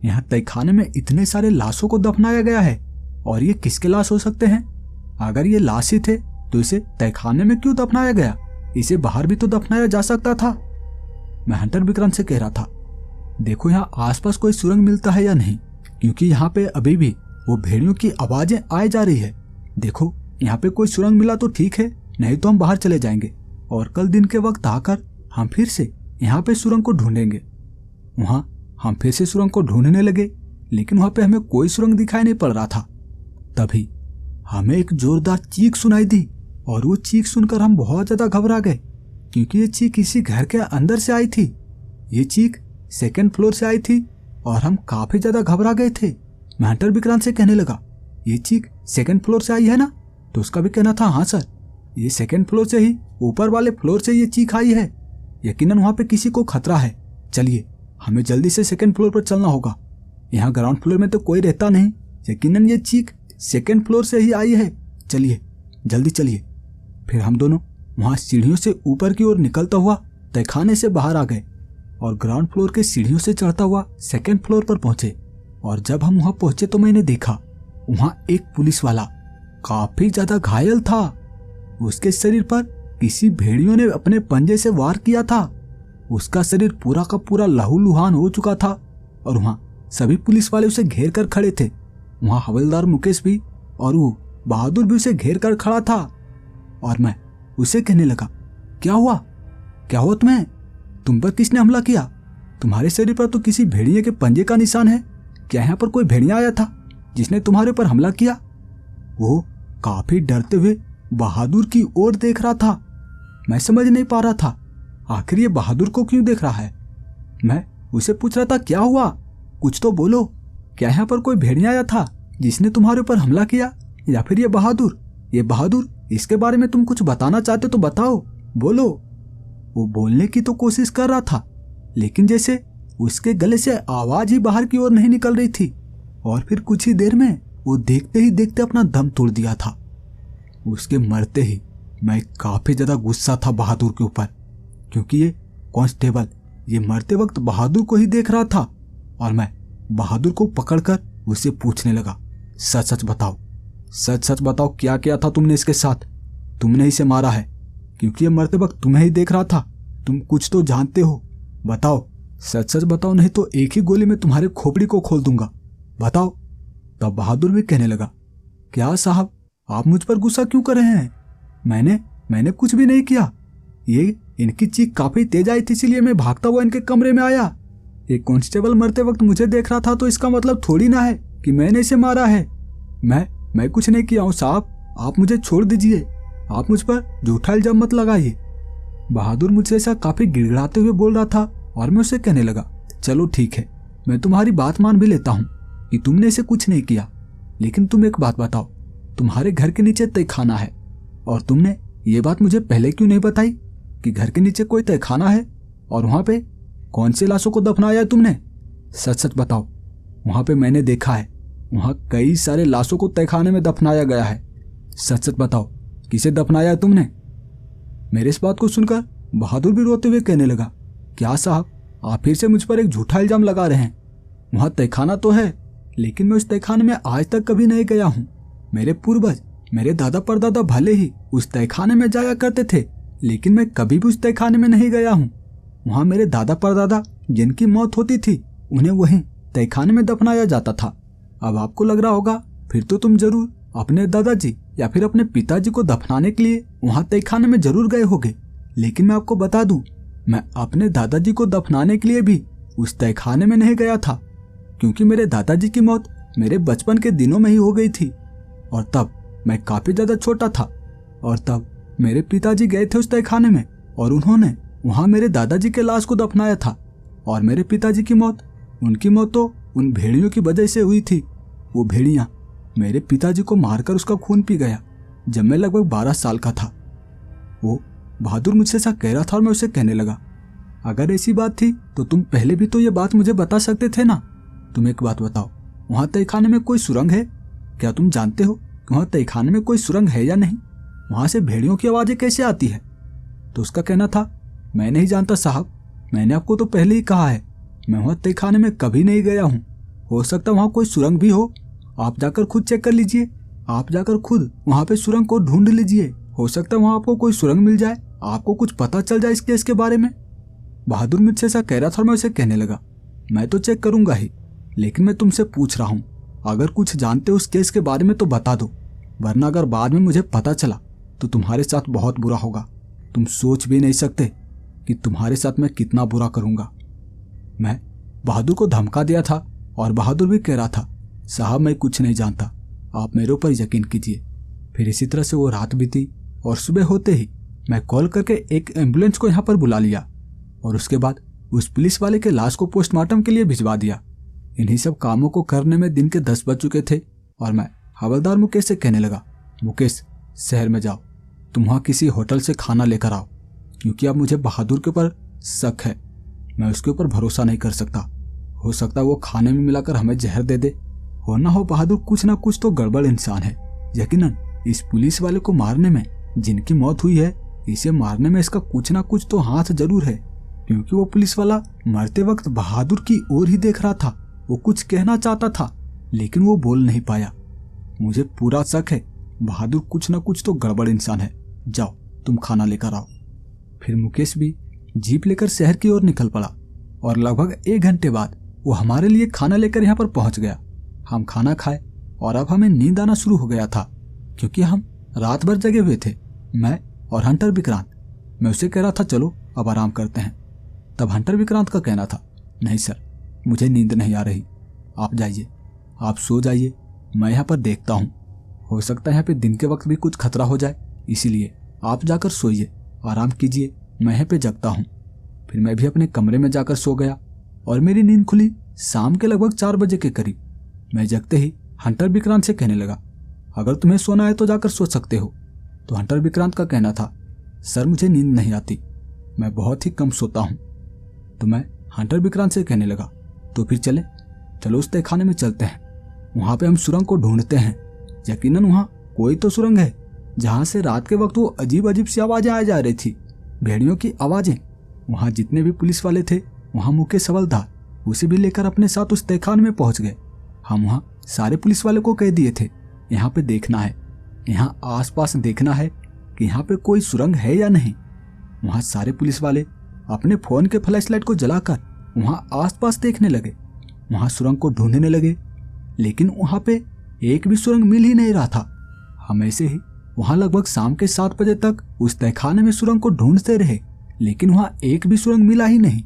यहाँ तहखाने में इतने सारे लाशों को दफनाया गया है, और ये किसके लाश हो सकते हैं? अगर ये लाश ही थे तो इसे तहखाने में क्यों दफनाया गया? इसे बाहर भी तो दफनाया जा सकता था। मैं हंटर विक्रांत से कह रहा था, देखो यहाँ आसपास कोई सुरंग मिलता है या नहीं, क्योंकि यहाँ पे अभी भी वो भेड़ियों की आवाजें आए जा रही है। देखो, यहाँ पे कोई सुरंग मिला तो ठीक है, नहीं तो हम बाहर चले जाएंगे और कल दिन के वक्त आकर हम फिर से यहाँ पे सुरंग को ढूंढेंगे। वहां हम फिर से सुरंग को ढूंढने लगे, लेकिन वहां पे हमें कोई सुरंग दिखाई नहीं पड़ रहा था। तभी हमें एक जोरदार चीख सुनाई दी और वो चीख सुनकर हम बहुत ज्यादा घबरा गए, क्योंकि ये चीख किसी घर के अंदर से आई थी। ये चीख सेकंड फ्लोर से आई थी और हम काफी ज्यादा घबरा गए थे। मैं हंटर विक्रांत से कहने लगा, ये चीख सेकंड फ्लोर से आई है ना? तो उसका भी कहना था, हाँ सर, ये सेकंड फ्लोर से ही, ऊपर वाले फ्लोर से ये चीख आई है। यकीनन वहां पे किसी को खतरा है। चलिए, हमें जल्दी से सेकंड फ्लोर पर चलना होगा। यहाँ ग्राउंड फ्लोर में तो कोई रहता नहीं, यकीनन ये चीख सेकंड फ्लोर से ही आई है। चलिए, जल्दी चलिए। फिर हम दोनों वहां सीढ़ियों से ऊपर की ओर निकलता हुआ तहखाने से बाहर आ गए और ग्राउंड फ्लोर के सीढ़ियों से चढ़ता हुआ सेकंड फ्लोर पर पहुंचे। और जब हम वहां पहुंचे तो मैंने देखा वहां एक पुलिस वाला काफी ज्यादा घायल था। उसके शरीर पर किसी भेड़ियों ने अपने पंजे से वार किया था। उसका शरीर पूरा का पूरा लहूलुहान हो चुका था और वहां सभी पुलिस वाले उसे घेर कर खड़े थे। वहां हवलदार मुकेश भी और वो बहादुर भी उसे घेर कर खड़ा था। और मैं उसे कहने लगा, क्या हुआ? क्या हुआ तुम्हें? तुम पर किसने हमला किया? तुम्हारे शरीर पर तो किसी भेड़िए के पंजे का निशान है। क्या यहाँ पर कोई भेड़िया आया था जिसने तुम्हारे ऊपर हमला किया? वो काफी डरते हुए बहादुर की ओर देख रहा था। मैं समझ नहीं पा रहा था आखिर ये बहादुर को क्यों देख रहा है। मैं उसे पूछ रहा था, क्या हुआ? कुछ तो बोलो। क्या यहाँ पर कोई भेड़िया आया था जिसने तुम्हारे ऊपर हमला किया, या फिर ये बहादुर? ये बहादुर, इसके बारे में तुम कुछ बताना चाहते तो बताओ, बोलो। वो बोलने की तो कोशिश कर रहा था, लेकिन जैसे उसके गले से आवाज ही बाहर की ओर नहीं निकल रही थी। और फिर कुछ ही देर में वो देखते ही देखते अपना दम तोड़ दिया था। उसके मरते ही मैं काफी ज्यादा गुस्सा था बहादुर के ऊपर, क्योंकि ये कांस्टेबल ये मरते वक्त बहादुर को ही देख रहा था। और मैं बहादुर को पकड़कर उसे पूछने लगा, सच सच बताओ, सच सच बताओ, क्या किया था तुमने इसके साथ? तुमने इसे मारा है, क्योंकि ये मरते वक्त तुम्हें ही देख रहा था। तुम कुछ तो जानते हो, बताओ, सच सच बताओ, नहीं तो एक ही गोली में तुम्हारे खोपड़ी को खोल दूंगा, बताओ। तब बहादुर भी कहने लगा, क्या साहब, आप मुझ पर गुस्सा क्यों कर रहे हैं? मैंने कुछ भी नहीं किया। ये इनकी चीख काफी तेज आई थी, इसीलिए मैं भागता हुआ इनके कमरे में आया। एक कांस्टेबल मरते वक्त मुझे देख रहा था तो इसका मतलब थोड़ी ना है कि मैंने इसे मारा है। मैं कुछ नहीं किया हूं साहब, आप मुझे छोड़ दीजिए, आप मुझ पर झूठा इल्जाम मत लगाइए। बहादुर मुझसे ऐसा काफी गिड़गिड़ाते हुए बोल रहा था और मैं उसे कहने लगा, चलो ठीक है, मैं तुम्हारी बात मान भी लेता हूँ कि तुमने इसे कुछ नहीं किया, लेकिन तुम एक बात बताओ, तुम्हारे घर के नीचे तहखाना है और तुमने ये बात मुझे पहले क्यों नहीं बताई कि घर के नीचे कोई तहखाना है और वहां पे कौन से लाशों को दफनाया है तुमने? सच सच बताओ। वहां पे मैंने देखा है, वहां कई सारे लाशों को तहखाने में दफनाया गया है। सच सच बताओ, किसे दफनाया है तुमने? मेरे इस बात को सुनकर बहादुर भी रोते हुए कहने लगा, क्या साहब, आप फिर से मुझ पर एक झूठा इल्जाम लगा रहे हैं। वहां तहखाना तो है, लेकिन मैं उस तहखाने में आज तक कभी नहीं गया हूँ। मेरे पूर्वज, मेरे दादा परदादा भले ही उस तहखाने में जाया करते थे, लेकिन मैं कभी भी उस तहखाने में नहीं गया हूँ। वहां मेरे दादा परदादा जिनकी मौत होती थी, उन्हें वहीं तहखाने में दफनाया जाता था। अब आपको लग रहा होगा फिर तो तुम जरूर अपने दादाजी या फिर अपने पिताजी को दफनाने के लिए वहां तहखाने में जरूर गए होंगे, लेकिन मैं आपको बता दूं, मैं अपने दादाजी को दफनाने के लिए भी उस तहखाने में नहीं गया था, क्योंकि मेरे दादाजी की मौत मेरे बचपन के दिनों में ही हो गई थी और तब मैं काफी ज्यादा छोटा था। और तब मेरे पिताजी गए थे उस तहखाने में और उन्होंने वहां मेरे दादाजी के लाश को दफनाया था। और मेरे पिताजी की मौत, उनकी मौत तो उन भेड़ियों की वजह से हुई थी। वो भेड़ियां मेरे पिताजी को मारकर उसका खून पी गया जब मैं लगभग 12 साल का था। वो बहादुर मुझसे ऐसा कह रहा था और मैं उसे कहने लगा, अगर ऐसी बात थी तो तुम पहले भी तो ये बात मुझे बता सकते थे ना। तुम एक बात बताओ, वहां तहखाने में कोई सुरंग है? क्या तुम जानते हो कि वहां तहखाने में कोई सुरंग है या नहीं? वहां से भेड़ियों की आवाजें कैसे आती है? तो उसका कहना था, मैं नहीं जानता साहब, मैंने आपको तो पहले ही कहा है, मैं वहां तहखाने में कभी नहीं गया हूँ। हो सकता वहां कोई सुरंग भी हो, आप जाकर खुद चेक कर लीजिए, आप जाकर खुद वहां पे सुरंग को ढूंढ लीजिए, हो सकता है वहां आपको कोई सुरंग मिल जाए, आपको कुछ पता चल जाए इस केस के बारे में। बहादुर मुझसे ऐसा कह रहा था और मैं उसे कहने लगा, मैं तो चेक करूंगा ही, लेकिन मैं तुमसे पूछ रहा हूँ, अगर कुछ जानते हो उस केस के बारे में तो बता दो, वरना अगर बाद में मुझे पता चला तो तुम्हारे साथ बहुत बुरा होगा। तुम सोच भी नहीं सकते कि तुम्हारे साथ मैं कितना बुरा करूंगा। मैं बहादुर को धमका दिया था और बहादुर भी कह रहा था, साहब मैं कुछ नहीं जानता, आप मेरे ऊपर यकीन कीजिए। फिर इसी तरह से वो रात बीती और सुबह होते ही मैं कॉल करके एक एम्बुलेंस को यहाँ पर बुला लिया और उसके बाद उस पुलिस वाले के लाश को पोस्टमार्टम के लिए भिजवा दिया। इन्हीं सब कामों को करने में दिन के 10 बज चुके थे और मैं हवलदार मुकेश से कहने लगा, मुकेश शहर में जाओ, तुम वहाँ किसी होटल से खाना लेकर आओ, क्योंकि अब मुझे बहादुर के ऊपर शक है। मैं उसके ऊपर भरोसा नहीं कर सकता। हो सकता है वो खाने में मिलाकर हमें जहर दे दे। हो ना हो बहादुर कुछ ना कुछ तो गड़बड़ इंसान है। यकीनन इस पुलिस वाले को मारने में, जिनकी मौत हुई है, इसे मारने में इसका कुछ ना कुछ तो हाथ जरूर है, क्योंकि वो पुलिस वाला मरते वक्त बहादुर की ओर ही देख रहा था। वो कुछ कहना चाहता था लेकिन वो बोल नहीं पाया। मुझे पूरा शक है बहादुर कुछ ना कुछ तो गड़बड़ इंसान है। जाओ तुम खाना लेकर आओ। फिर मुकेश भी जीप लेकर शहर की ओर निकल पड़ा और लगभग 1 घंटे बाद वो हमारे लिए खाना लेकर यहाँ पर पहुंच गया। हम खाना खाए और अब हमें नींद आना शुरू हो गया था, क्योंकि हम रात भर जगे हुए थे, मैं और हंटर विक्रांत। मैं उसे कह रहा था चलो अब आराम करते हैं। तब हंटर विक्रांत का कहना था, नहीं सर, मुझे नींद नहीं आ रही, आप जाइए, आप सो जाइए, मैं यहाँ पर देखता हूँ। हो सकता है यहाँ पे दिन के वक्त भी कुछ खतरा हो जाए, इसीलिए आप जाकर सोइए, आराम कीजिए, मैं यहाँ पे जगता हूँ। फिर मैं भी अपने कमरे में जाकर सो गया और मेरी नींद खुली शाम के लगभग 4 बजे के करीब। मैं जगते ही हंटर विक्रांत से कहने लगा, अगर तुम्हें सोना है तो जाकर सो सकते हो। तो हंटर विक्रांत का कहना था, सर मुझे नींद नहीं आती, मैं बहुत ही कम सोता हूँ। तो मैं हंटर विक्रांत से कहने लगा, तो फिर चलो उस तहखाने में चलते हैं, वहाँ पे हम सुरंग को ढूंढते हैं। यकीनन वहाँ कोई तो सुरंग है जहाँ से रात के वक्त वो अजीब अजीब सी आवाजें आ जा रही थी, भेड़ियों की आवाजें। वहाँ जितने भी पुलिस वाले थे, वहाँ मुकेश हवलदार, उसे भी लेकर अपने साथ उस तहखाने में पहुँच गए। हम वहाँ सारे पुलिस वाले को कह दिए थे, यहाँ पे देखना है, यहाँ आसपास देखना है कि यहाँ पे कोई सुरंग है या नहीं। वहाँ सारे पुलिस वाले अपने फोन के फ्लैशलाइट को जलाकर वहाँ आसपास देखने लगे, वहाँ सुरंग को ढूंढने लगे, लेकिन वहाँ पे एक भी सुरंग मिल ही नहीं रहा था। हम ऐसे ही वहाँ लगभग शाम के 7 बजे तक उस तहखाने में सुरंग को ढूंढते रहे, लेकिन वहाँ एक भी सुरंग मिला ही नहीं।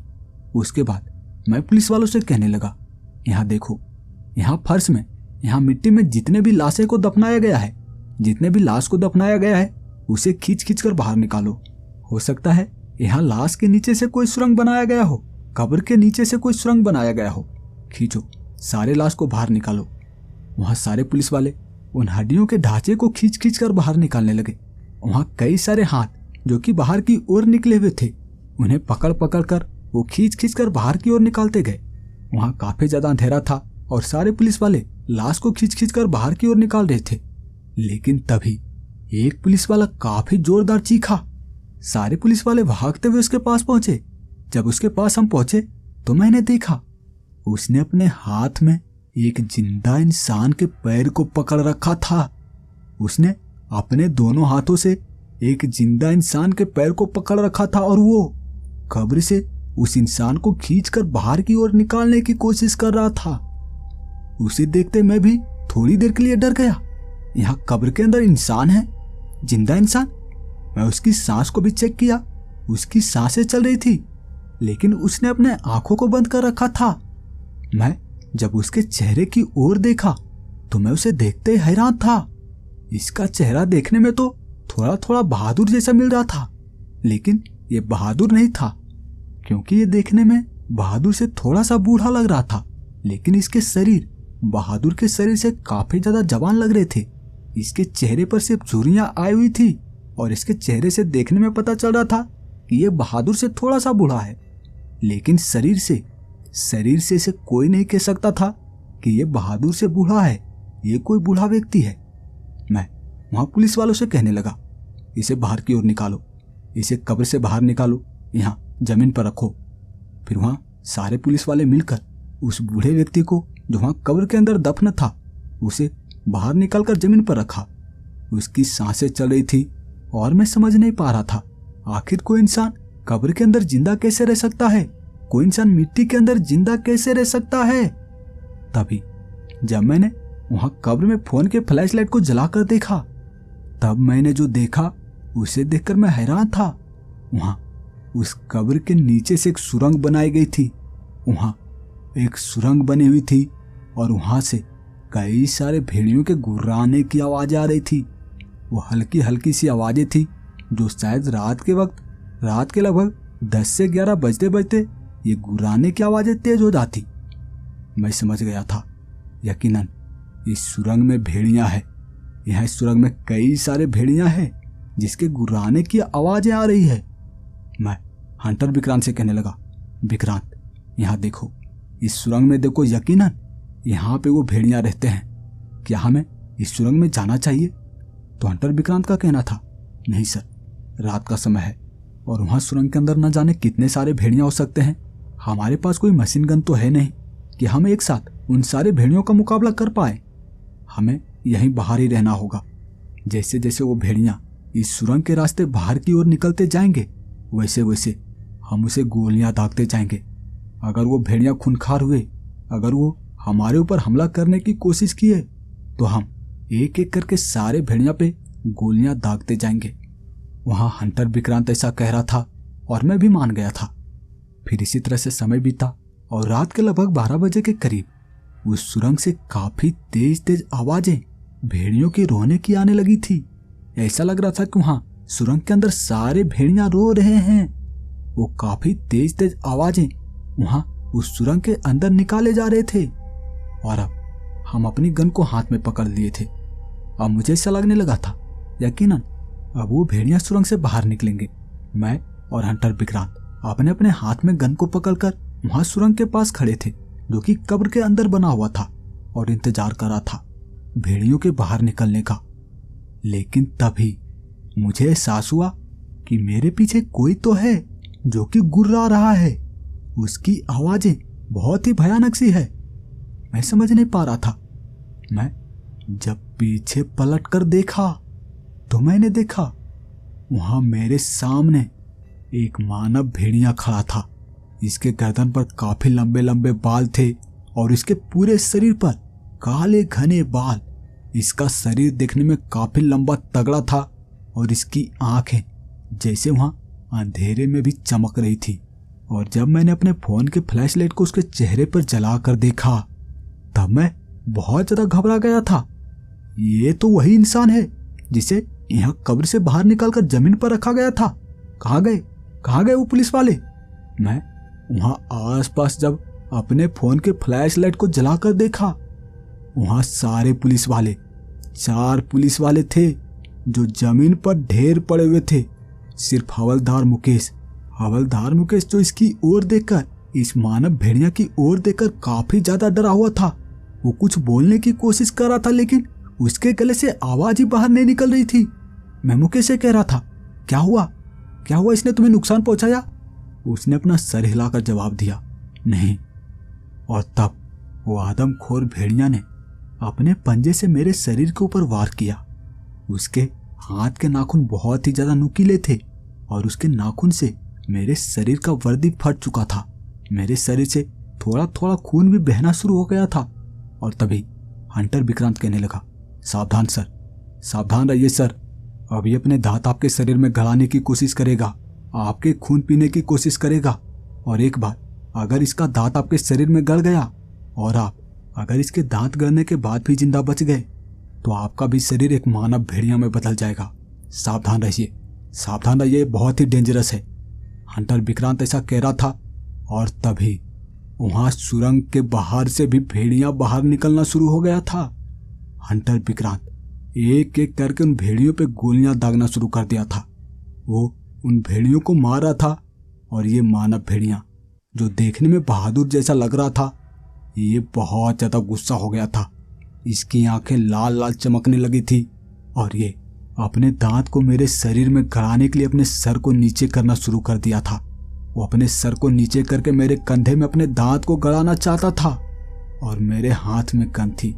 उसके बाद मैं पुलिस वालों से कहने लगा, यहाँ देखो, यहाँ फर्श में, यहाँ मिट्टी में जितने भी लाशें को दफनाया गया है, जितने भी लाश को दफनाया गया है, उसे खींच खींच कर बाहर निकालो। हो सकता है यहाँ लाश के नीचे से कोई सुरंग बनाया गया हो, कब्र के नीचे से कोई सुरंग बनाया गया हो। खींचो, सारे लाश को बाहर निकालो। वहाँ सारे पुलिस वाले उन हड्डियों के ढांचे को खींच खींच कर बाहर निकालने लगे। वहाँ कई सारे हाथ जो कि बाहर की ओर निकले हुए थे, उन्हें पकड़ पकड़ कर वो खींच खींच कर बाहर की ओर निकालते गए। वहाँ काफी ज्यादा अंधेरा था और सारे पुलिस वाले लाश को खींच खींच कर बाहर की ओर निकाल रहे थे, लेकिन तभी एक पुलिस वाला काफी जोरदार चीखा। सारे पुलिस वाले भागते हुए उसके पास पहुंचे। जब उसके पास हम पहुंचे तो मैंने देखा उसने अपने हाथ में एक जिंदा इंसान के पैर को पकड़ रखा था। उसने अपने दोनों हाथों से एक जिंदा इंसान के पैर को पकड़ रखा था और वो कब्र से उस इंसान को खींचकर बाहर की ओर निकालने की कोशिश कर रहा था। उसे देखते मैं भी थोड़ी देर के लिए डर गया। यहाँ कब्र के अंदर इंसान है, जिंदा इंसान। मैं उसकी सांस को भी चेक किया, उसकी सांसें चल रही थी, लेकिन उसने अपने आंखों को बंद कर रखा था। मैं जब उसके चेहरे की ओर देखा तो मैं उसे देखते ही हैरान था। इसका चेहरा देखने में तो थोड़ा थोड़ा बहादुर जैसा मिल रहा था, लेकिन ये बहादुर नहीं था, क्योंकि ये देखने में बहादुर से थोड़ा सा बूढ़ा लग रहा था, लेकिन इसके शरीर बहादुर के शरीर से काफी ज्यादा जवान लग रहे थे। इसके चेहरे पर सिर्फ झुर्रियां आई हुई थी और इसके चेहरे से देखने में पता चल रहा था कि ये बहादुर से थोड़ा सा बूढ़ा है, लेकिन शरीर से इसे कोई नहीं कह सकता था कि ये बहादुर से बूढ़ा है, ये कोई बूढ़ा व्यक्ति है। मैं वहां पुलिस वालों से कहने लगा, इसे बाहर की ओर निकालो, इसे कब्र से बाहर निकालो, यहाँ जमीन पर रखो। फिर वहां सारे पुलिस वाले मिलकर उस बूढ़े व्यक्ति को जो वहां कब्र के अंदर दफन था, उसे बाहर निकालकर जमीन पर रखा। उसकी सांसें चल रही थी और मैं समझ नहीं पा रहा था आखिर कोई इंसान कब्र के अंदर जिंदा कैसे रह सकता है, कोई इंसान मिट्टी के अंदर जिंदा कैसे रह सकता है। तभी जब मैंने वहां कब्र में फोन के फ्लैशलाइट को जलाकर देखा, तब मैंने जो देखा उसे देखकर मैं हैरान था। वहां उस कब्र के नीचे से एक सुरंग बनाई गई थी। वहां एक सुरंग बनी हुई थी और वहां से कई सारे भेड़ियों के गुर्राने की आवाज आ रही थी। वो हल्की हल्की सी आवाजें थी जो शायद रात के लगभग 10 से 11 बजते बजते ये गुर्राने की आवाजें तेज हो जाती। मैं समझ गया था यकीनन इस सुरंग में भेड़ियां हैं। यहाँ इस सुरंग में कई सारे भेड़ियां हैं जिसके गुर्राने की आवाजें आ रही है। मैं हंटर विक्रांत से कहने लगा, विक्रांत यहाँ देखो, इस सुरंग में देखो, यकीनन यहाँ पे वो भेड़ियां रहते हैं। क्या हमें इस सुरंग में जाना चाहिए? तो हंटर विक्रांत का कहना था, नहीं सर, रात का समय है और वहां सुरंग के अंदर न जाने कितने सारे भेड़ियां हो सकते हैं। हमारे पास कोई मशीन गन तो है नहीं कि हम एक साथ उन सारे भेड़ियों का मुकाबला कर पाए। हमें यहीं बाहर ही रहना होगा। जैसे जैसे वो भेड़ियां इस सुरंग के रास्ते बाहर की ओर निकलते जाएंगे, वैसे वैसे हम उसे गोलियां दागते जाएंगे। अगर वो भेड़ियां खूंखार हुए, अगर वो हमारे ऊपर हमला करने की कोशिश किए, तो हम एक एक करके सारे भेड़ियां पे गोलियां दागते जाएंगे। वहां हंटर विक्रांत ऐसा कह रहा था और मैं भी मान गया था। फिर इसी तरह से समय बीता और रात के लगभग 12 बजे के करीब उस सुरंग से काफी तेज तेज आवाजें भेड़ियों के रोने की आने लगी थी। ऐसा लग रहा था कि वहां सुरंग के अंदर सारे भेड़ियां रो रहे हैं। वो काफी तेज तेज आवाजें वहां उस सुरंग के अंदर निकाले जा रहे थे और अब हम अपनी गन को हाथ में पकड़ लिए थे। अब मुझे ऐसा लगने लगा था यकीनन अब वो भेड़ियां सुरंग से बाहर निकलेंगे। मैं और हंटर विक्रांत अपने अपने हाथ में गन को पकड़कर वहां सुरंग के पास खड़े थे जो कि कब्र के अंदर बना हुआ था और इंतजार कर रहा था भेड़ियों के बाहर निकलने का। लेकिन तभी मुझे एहसास हुआ कि मेरे पीछे कोई तो है जो कि गुर्रा रहा है। उसकी आवाजें बहुत ही भयानक सी है। मैं समझ नहीं पा रहा था। मैं जब पीछे पलट कर देखा तो मैंने देखा वहां मेरे सामने एक मानव भेड़िया खड़ा था। इसके गर्दन पर काफी लंबे लंबे बाल थे और इसके पूरे शरीर पर काले घने बाल। इसका शरीर देखने में काफी लंबा तगड़ा था और इसकी आंखें जैसे वहां अंधेरे में भी चमक रही थी। और जब मैंने अपने फोन के फ्लैशलाइट को उसके चेहरे पर जलाकर देखा तब मैं बहुत ज्यादा घबरा गया था। ये तो वही इंसान है जिसे यहाँ कब्र से बाहर निकालकर जमीन पर रखा गया था। कहाँ गए वो पुलिस वाले? मैं वहां आसपास जब अपने फोन के फ्लैशलाइट को जलाकर देखा, वहां सारे पुलिस वाले 4 पुलिस वाले थे जो जमीन पर ढेर पड़े हुए थे। सिर्फ हवलदार मुकेश जो इसकी ओर देखकर, इस मानव भेड़िया की ओर देखकर काफी ज्यादा डरा हुआ था। वो कुछ बोलने की कोशिश कर रहा था लेकिन उसके गले से आवाज ही बाहर नहीं निकल रही थी। मैं मुकेश से कह रहा था, क्या हुआ, इसने तुम्हें नुकसान पहुंचाया? उसने अपना सर हिलाकर जवाब दिया, नहीं। और तब वो आदमखोर भेड़िया ने अपने पंजे से मेरे शरीर के ऊपर वार किया। उसके हाथ के नाखून बहुत ही ज्यादा नुकीले थे और उसके नाखून से मेरे शरीर का वर्दी फट चुका था। मेरे शरीर से थोड़ा थोड़ा खून भी बहना शुरू हो गया था। और तभी हंटर विक्रांत कहने लगा, सावधान सर, सावधान रहिए सर। अभी अपने दांत आपके शरीर में गड़ाने की कोशिश करेगा, आपके खून पीने की कोशिश करेगा। और एक बार अगर इसका दांत आपके शरीर में गड़ गया और आप अगर इसके दांत गड़ने के बाद भी जिंदा बच गए तो आपका भी शरीर एक मानव भेड़िया में बदल जाएगा। सावधान रहिए, बहुत ही डेंजरस है। हंटर विक्रांत ऐसा कह रहा था और तभी वहां सुरंग के बाहर से भी भेड़िया बाहर निकलना शुरू हो गया था। हंटर विक्रांत एक एक करके उन भेड़ियों पे गोलियां दागना शुरू कर दिया था। वो उन भेड़ियों को मार रहा था और ये मानव भेड़िया जो देखने में बहादुर जैसा लग रहा था, ये बहुत ज्यादा गुस्सा हो गया था। इसकी आंखें लाल लाल चमकने लगी थी और ये अपने दांत को मेरे शरीर में गड़ाने के लिए अपने सर को नीचे करना शुरू कर दिया था। वो अपने सर को नीचे करके मेरे कंधे में अपने दांत को गड़ाना चाहता था और मेरे हाथ में गन थी।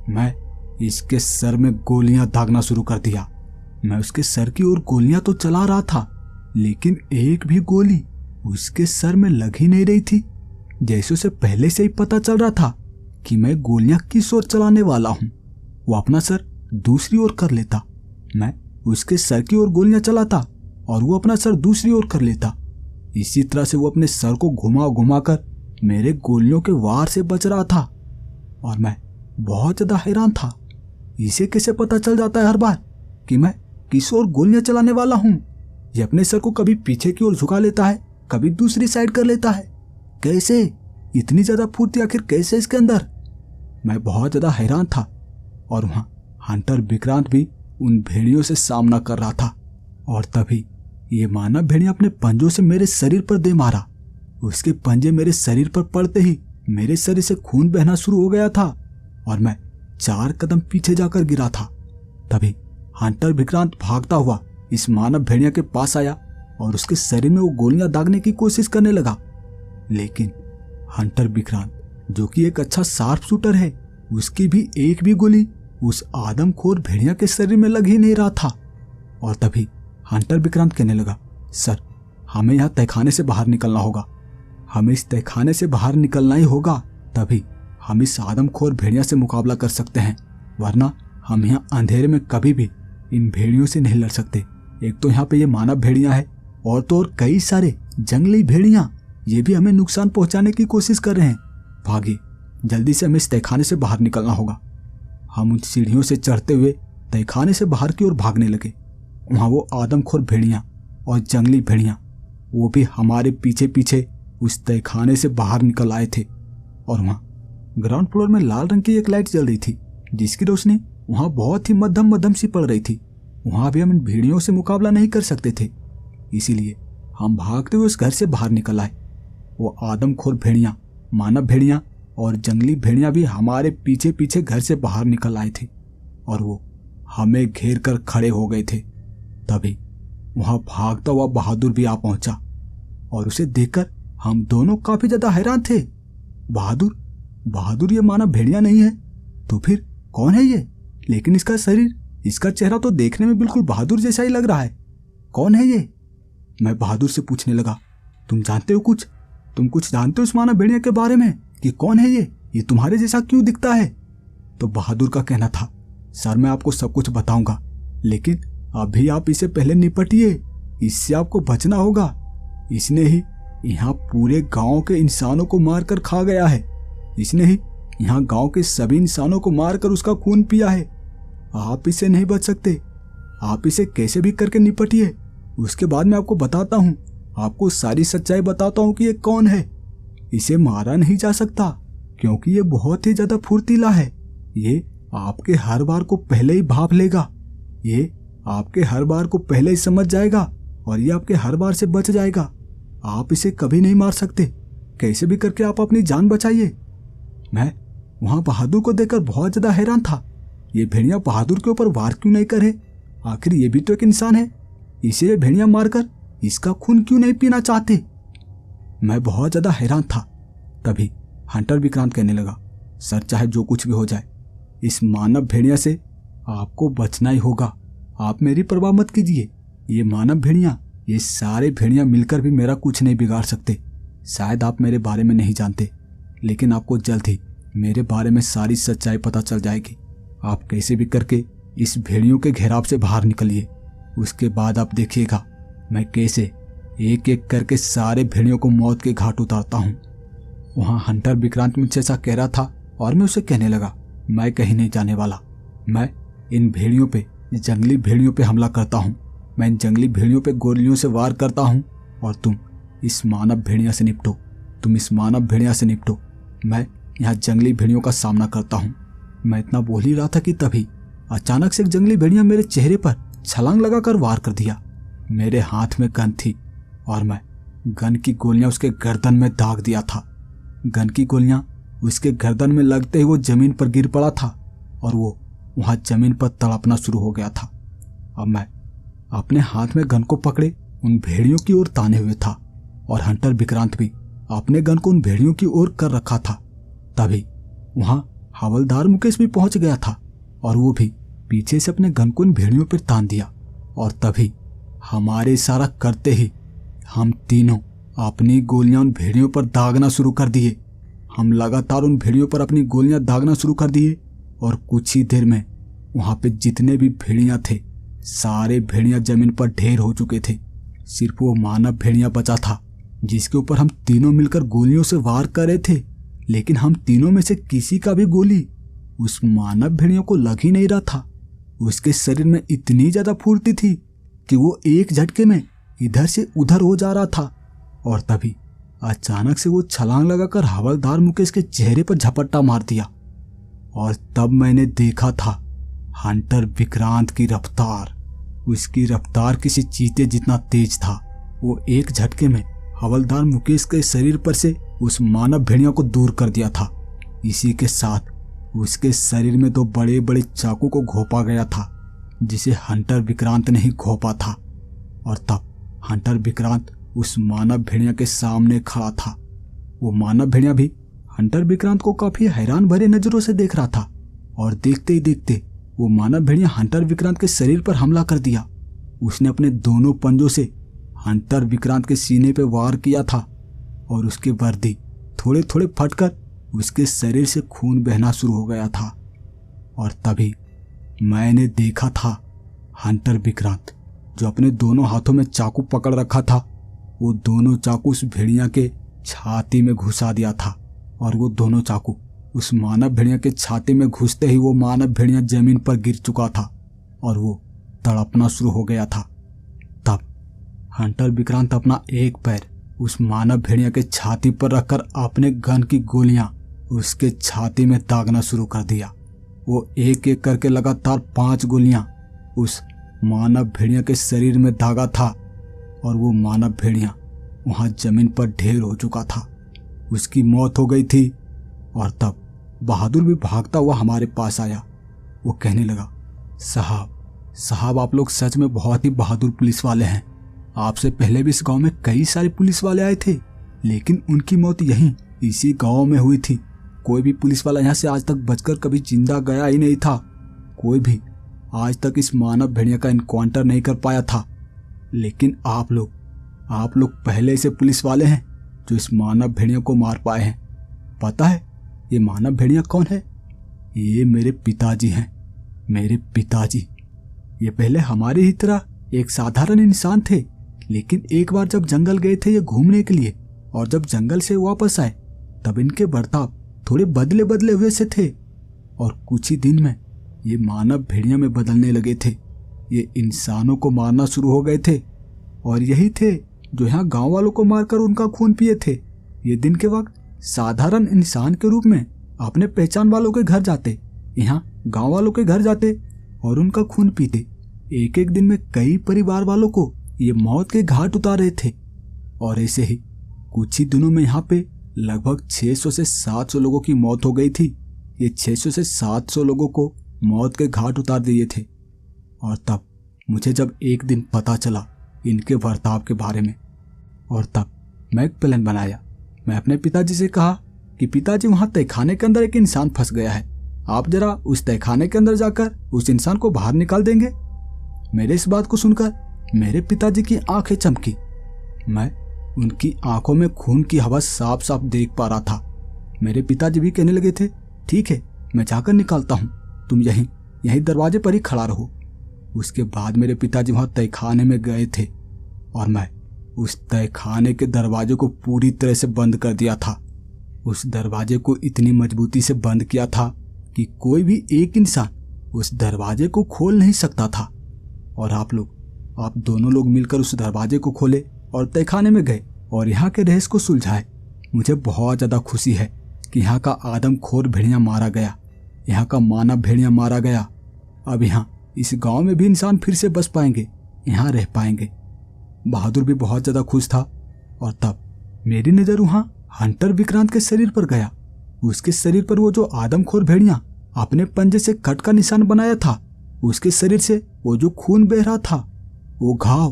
मैं इसके सर में गोलियां दागना शुरू कर दिया। मैं उसके सर की ओर गोलियां तो चला रहा था लेकिन एक भी गोली उसके सर में लग ही नहीं रही थी। जैसे उसे पहले से ही पता चल रहा था कि मैं गोलियां किस ओर चलाने वाला हूं। वो अपना सर दूसरी ओर कर लेता, मैं उसके सर की ओर गोलियां चलाता और वो अपना सर दूसरी ओर कर लेता। इसी तरह से वो अपने सर को घुमा घुमा कर मेरे गोलियों के वार से बच रहा था और मैं बहुत ज्यादा हैरान था। इसे कैसे पता चल जाता है हर बार कि मैं किस ओर गोलियां चलाने वाला हूं? ये अपने सर को कभी पीछे की ओर झुका लेता है, कभी दूसरी साइड कर लेता है। कैसे? इतनी ज्यादा फुर्ती आखिर कैसे इसके अंदर? मैं बहुत ज्यादा हैरान था और वहां हंटर विक्रांत भी उन भेड़ियों से सामना कर रहा था। और तभी ये मानव भेड़िया अपने पंजों से मेरे शरीर पर दे मारा। उसके पंजे मेरे शरीर पर पड़ते ही मेरे शरीर से खून बहना शुरू हो गया था और मैं 4 कदम पीछे जाकर गिरा था। तभी हंटर विक्रांत भागता हुआ इस मानव भेड़िया के पास आया और उसके शरीर में वो गोलियां दागने की कोशिश करने लगा। लेकिन हंटर विक्रांत, जो कि एक अच्छा शार्प शूटर है, उसकी भी एक भी गोली उस आदमखोर भेड़िया के शरीर में लग ही नहीं रहा था। और तभी हंटर विक्रांत कहने लगा, सर, हमें यहाँ तहखाने से बाहर निकलना होगा। हमें इस तहखाने से बाहर निकलना ही होगा, तभी हम इस आदमखोर भेड़िया से मुकाबला कर सकते हैं, वरना हम यहाँ अंधेरे में कभी भी इन भेड़ियों से नहीं लड़ सकते। एक तो यहाँ पे ये मानव भेड़िया है और तो और कई सारे जंगली भेड़िया, ये भी हमें नुकसान पहुंचाने की कोशिश कर रहे हैं। भागिए, जल्दी से हमें इस तहखाने से बाहर निकलना होगा। हम उन सीढ़ियों से चढ़ते हुए तहखाने से बाहर की ओर भागने लगे। वहां वो आदमखोर भेड़िया और जंगली भेड़िया, वो भी हमारे पीछे पीछे उस तहखाने से बाहर निकल आए थे। और वहां ग्राउंड फ्लोर में लाल रंग की एक लाइट जल रही थी, जिसकी रोशनी वहां बहुत ही मध्यम मध्यम सी पड़ रही थी। वहां भी हम इन भेड़ियों से मुकाबला नहीं कर सकते थे, इसीलिए हम भागते हुए उस घर से बाहर निकल आए। वो आदमखोर भेड़िया, मानव भेड़िया और जंगली भेड़िया भी हमारे पीछे पीछे घर से बाहर निकल आए थे और वो हमें घेर कर खड़े हो गए थे। तभी वहां भागता हुआ बहादुर भी आ पहुंचा और उसे देखकर हम दोनों काफी ज्यादा हैरान थे। बहादुर ये मानव भेड़िया नहीं है तो फिर कौन है ये? लेकिन इसका शरीर, इसका चेहरा तो देखने में बिल्कुल बहादुर जैसा ही लग रहा है। कौन है ये? मैं बहादुर से पूछने लगा, तुम जानते हो कुछ? तुम कुछ जानते हो इस मानव भेड़िया के बारे में कि कौन है ये तुम्हारे जैसा क्यों दिखता है? तो बहादुर का कहना था, सर, मैं आपको सब कुछ बताऊंगा, लेकिन अभी आप इसे पहले निपटिए, इससे आपको बचना होगा। इसने ही यहाँ पूरे गांव के इंसानों को मारकर खा गया है। इसने ही यहाँ गांव के सभी इंसानों को मारकर उसका खून पिया है। आप इससे नहीं बच सकते। आप इसे कैसे भी करके निपटिए, उसके बाद मैं आपको बताता हूँ, आपको सारी सच्चाई बताता हूँ कि ये कौन है। इसे मारा नहीं जा सकता क्योंकि ये बहुत ही ज्यादा फुर्तीला है। ये आपके हर बार को पहले ही भाप लेगा, ये आपके हर बार को पहले ही समझ जाएगा और ये आपके हर बार से बच जाएगा। आप इसे कभी नहीं मार सकते, कैसे भी करके आप अपनी जान बचाइए। मैं वहां बहादुर को देखकर बहुत ज्यादा हैरान था। ये भेड़िया बहादुर के ऊपर वार क्यों नहीं करे? आखिर ये भी तो एक इंसान है, इसे ये भेड़िया मारकर इसका खून क्यों नहीं पीना चाहते? मैं बहुत ज्यादा हैरान था। तभी हंटर विक्रांत कहने लगा, सर, चाहे जो कुछ भी हो जाए, इस मानव भेड़िया से आपको बचना ही होगा। आप मेरी परवाह मत कीजिए। ये मानव भेड़िया, ये सारे भेड़िया मिलकर भी मेरा कुछ नहीं बिगाड़ सकते। शायद आप मेरे बारे में नहीं जानते, लेकिन आपको जल्द ही मेरे बारे में सारी सच्चाई पता चल जाएगी। आप कैसे भी करके इस भेड़ियों के घेराव से बाहर निकलिए, उसके बाद आप देखिएगा मैं कैसे एक एक करके सारे भेड़ियों को मौत के घाट उतारता हूँ। वहाँ हंटर विक्रांत मुझसे ऐसा कह रहा था और मैं उसे कहने लगा, मैं कहीं नहीं जाने वाला। मैं इन भेड़ियों पे, जंगली भेड़ियों पे हमला करता हूँ। मैं इन जंगली भेड़ियों पे गोलियों से वार करता हूँ और तुम इस मानव भेड़िया से निपटो। तुम इस मानव भेड़िया से निपटो। मैं यहाँ जंगली भेड़ियों का सामना करता हूँ। मैं इतना बोल ही रहा था कि तभी अचानक से एक जंगली भेड़िया मेरे चेहरे पर छलांग लगाकर वार कर दिया। मेरे हाथ में गन थी और मैं गन की गोलियां उसके गर्दन में दाग दिया था। गन की गोलियां उसके गर्दन में लगते ही वो जमीन पर गिर पड़ा था और वो वहां जमीन पर तड़पना शुरू हो गया था। अब मैं अपने हाथ में गन को पकड़े उन भेड़ियों की ओर ताने हुए था और हंटर विक्रांत भी अपने गन को उन भेड़ियों की ओर कर रखा था। तभी वहां हवलदार मुकेश भी पहुंच गया था और वो भी पीछे से अपने गन को उन भेड़ियों पर तान दिया। और तभी हमारे इशारा करते ही हम तीनों अपनी गोलियां उन भेड़ियों पर दागना शुरू कर दिए। हम लगातार उन भेड़ियों पर अपनी गोलियां दागना शुरू कर दिए और कुछ ही देर में वहां पे जितने भी भेड़ियां थे सारे भेड़ियां जमीन पर ढेर हो चुके थे। सिर्फ वो मानव भेड़िया बचा था जिसके ऊपर हम तीनों मिलकर गोलियों से वार कर रहे थे, लेकिन हम तीनों में से किसी का भी गोली उस मानव भेड़ियों को लग ही नहीं रहा था। उसके शरीर में इतनी ज्यादा फुर्ती थी कि वो एक झटके में इधर से उधर हो जा रहा था। और तभी अचानक से वो छलांग लगाकर हवलदार मुकेश के चेहरे पर झपट्टा मार दिया। और तब मैंने देखा था हंटर विक्रांत की रफ्तार। उसकी रफ्तार किसी चीते जितना तेज था। वो एक झटके में हवलदार मुकेश के शरीर पर से उस मानव भेड़िया को दूर कर दिया था। इसी के साथ उसके शरीर में 2 बड़े बड़े चाकू को घोंपा गया था जिसे हंटर विक्रांत ने ही घोंपा था। और तब हंटर विक्रांत उस मानव भेड़िया के सामने खड़ा था। वो मानव भेड़िया भी हंटर विक्रांत को काफी हैरान भरे नजरों से देख रहा था। और देखते ही देखते वो मानव भेड़िया हंटर विक्रांत के शरीर पर हमला कर दिया। उसने अपने दोनों पंजों से हंटर विक्रांत के सीने पे वार किया था और उसकी वर्दी थोड़े थोड़े फटकर उसके शरीर से खून बहना शुरू हो गया था। और तभी मैंने देखा था हंटर विक्रांत जो अपने दोनों हाथों में चाकू पकड़ रखा था, वो दोनों चाकू उस भेड़िया के छाती में घुसा दिया था। और वो दोनों चाकू उस मानव भेड़िया के छाती में घुसते ही वो मानव भेड़िया जमीन पर गिर चुका था और वो तड़पना शुरू हो गया था। तब हंटर विक्रांत अपना एक पैर उस मानव भेड़िया के छाती पर रखकर अपने गन की गोलियां उसके छाती में दागना शुरू कर दिया। वो एक एक करके लगातार 5 गोलियां उस मानव भेड़िया के शरीर में दागा था और वो मानव भेड़िया वहां जमीन पर ढेर हो चुका था। उसकी मौत हो गई थी। और तब बहादुर भी भागता हुआ हमारे पास आया। वो कहने लगा, साहब आप लोग सच में बहुत ही बहादुर पुलिस वाले हैं। आपसे पहले भी इस गांव में कई सारे पुलिस वाले आए थे, लेकिन उनकी मौत यहीं इसी गांव में हुई थी। कोई भी पुलिस वाला यहाँ से आज तक बचकर कभी जिंदा गया ही नहीं था। कोई भी आज तक इस मानव भेड़िया का इनकाउंटर नहीं कर पाया था। लेकिन आप लोग पहले से पुलिस वाले हैं जो इस मानव भेड़िया को मार पाए हैं। पता है ये मानव भेड़िया कौन है? ये मेरे पिताजी हैं। मेरे पिताजी ये पहले हमारी ही तरह एक साधारण इंसान थे, लेकिन एक बार जब जंगल गए थे ये घूमने के लिए और जब जंगल से वापस आए तब इनके बर्ताव थोड़े बदले हुए से थे और कुछ ही दिन में ये मानव भेड़िया में बदलने लगे थे। ये इंसानों को मारना शुरू हो गए थे और यही थे जो यहाँ गांव वालों को मारकर उनका खून पिए थे। ये दिन के वक्त साधारण इंसान के रूप में अपने पहचान वालों के घर जाते, यहाँ गांव वालों के घर जाते और उनका खून पीते। एक एक दिन में कई परिवार वालों को ये मौत के घाट उतार रहे थे। और ऐसे ही कुछ ही दिनों में यहाँ पे लगभग 600 से 700 लोगों की मौत हो गई थी। ये 600 से 700 लोगों को मौत के घाट उतार दिए थे। और तब मुझे जब एक दिन पता चला इनके बर्ताव के बारे में, और तब मैं एक प्लान बनाया। मैं अपने पिताजी से कहा कि पिताजी वहाँ तहखाने के अंदर एक इंसान फंस गया है, आप जरा उस तहखाने के अंदर जाकर उस इंसान को बाहर निकाल देंगे। मेरे इस बात को सुनकर मेरे पिताजी की आंखें चमकी। मैं उनकी आंखों में खून की हवा साफ साफ देख पा रहा था। मेरे पिताजी भी कहने लगे थे, ठीक है मैं जाकर निकालता हूँ, तुम यहीं दरवाजे पर ही खड़ा रहो। उसके बाद मेरे पिताजी वहाँ तहखाने में गए थे और मैं उस तहखाने के दरवाजे को पूरी तरह से बंद कर दिया था। उस दरवाजे को इतनी मजबूती से बंद किया था कि कोई भी एक इंसान उस दरवाजे को खोल नहीं सकता था। और आप दोनों लोग मिलकर उस दरवाजे को खोले और तहखाने में गए और यहाँ के रहस्य को सुलझाए। मुझे बहुत ज़्यादा खुशी है कि यहाँ का आदमखोर भेड़िया मारा गया, यहाँ का मानव भेड़िया मारा गया। अब यहाँ इस गांव में भी इंसान फिर से बस पाएंगे, यहाँ रह पाएंगे। बहादुर भी बहुत ज़्यादा खुश था। और तब मेरी नज़र वहाँ हंटर विक्रांत के शरीर पर गया। उसके शरीर पर वो जो आदमखोर भेड़िया अपने पंजे से कट का निशान बनाया था, उसके शरीर से वो जो खून बह रहा था, वो घाव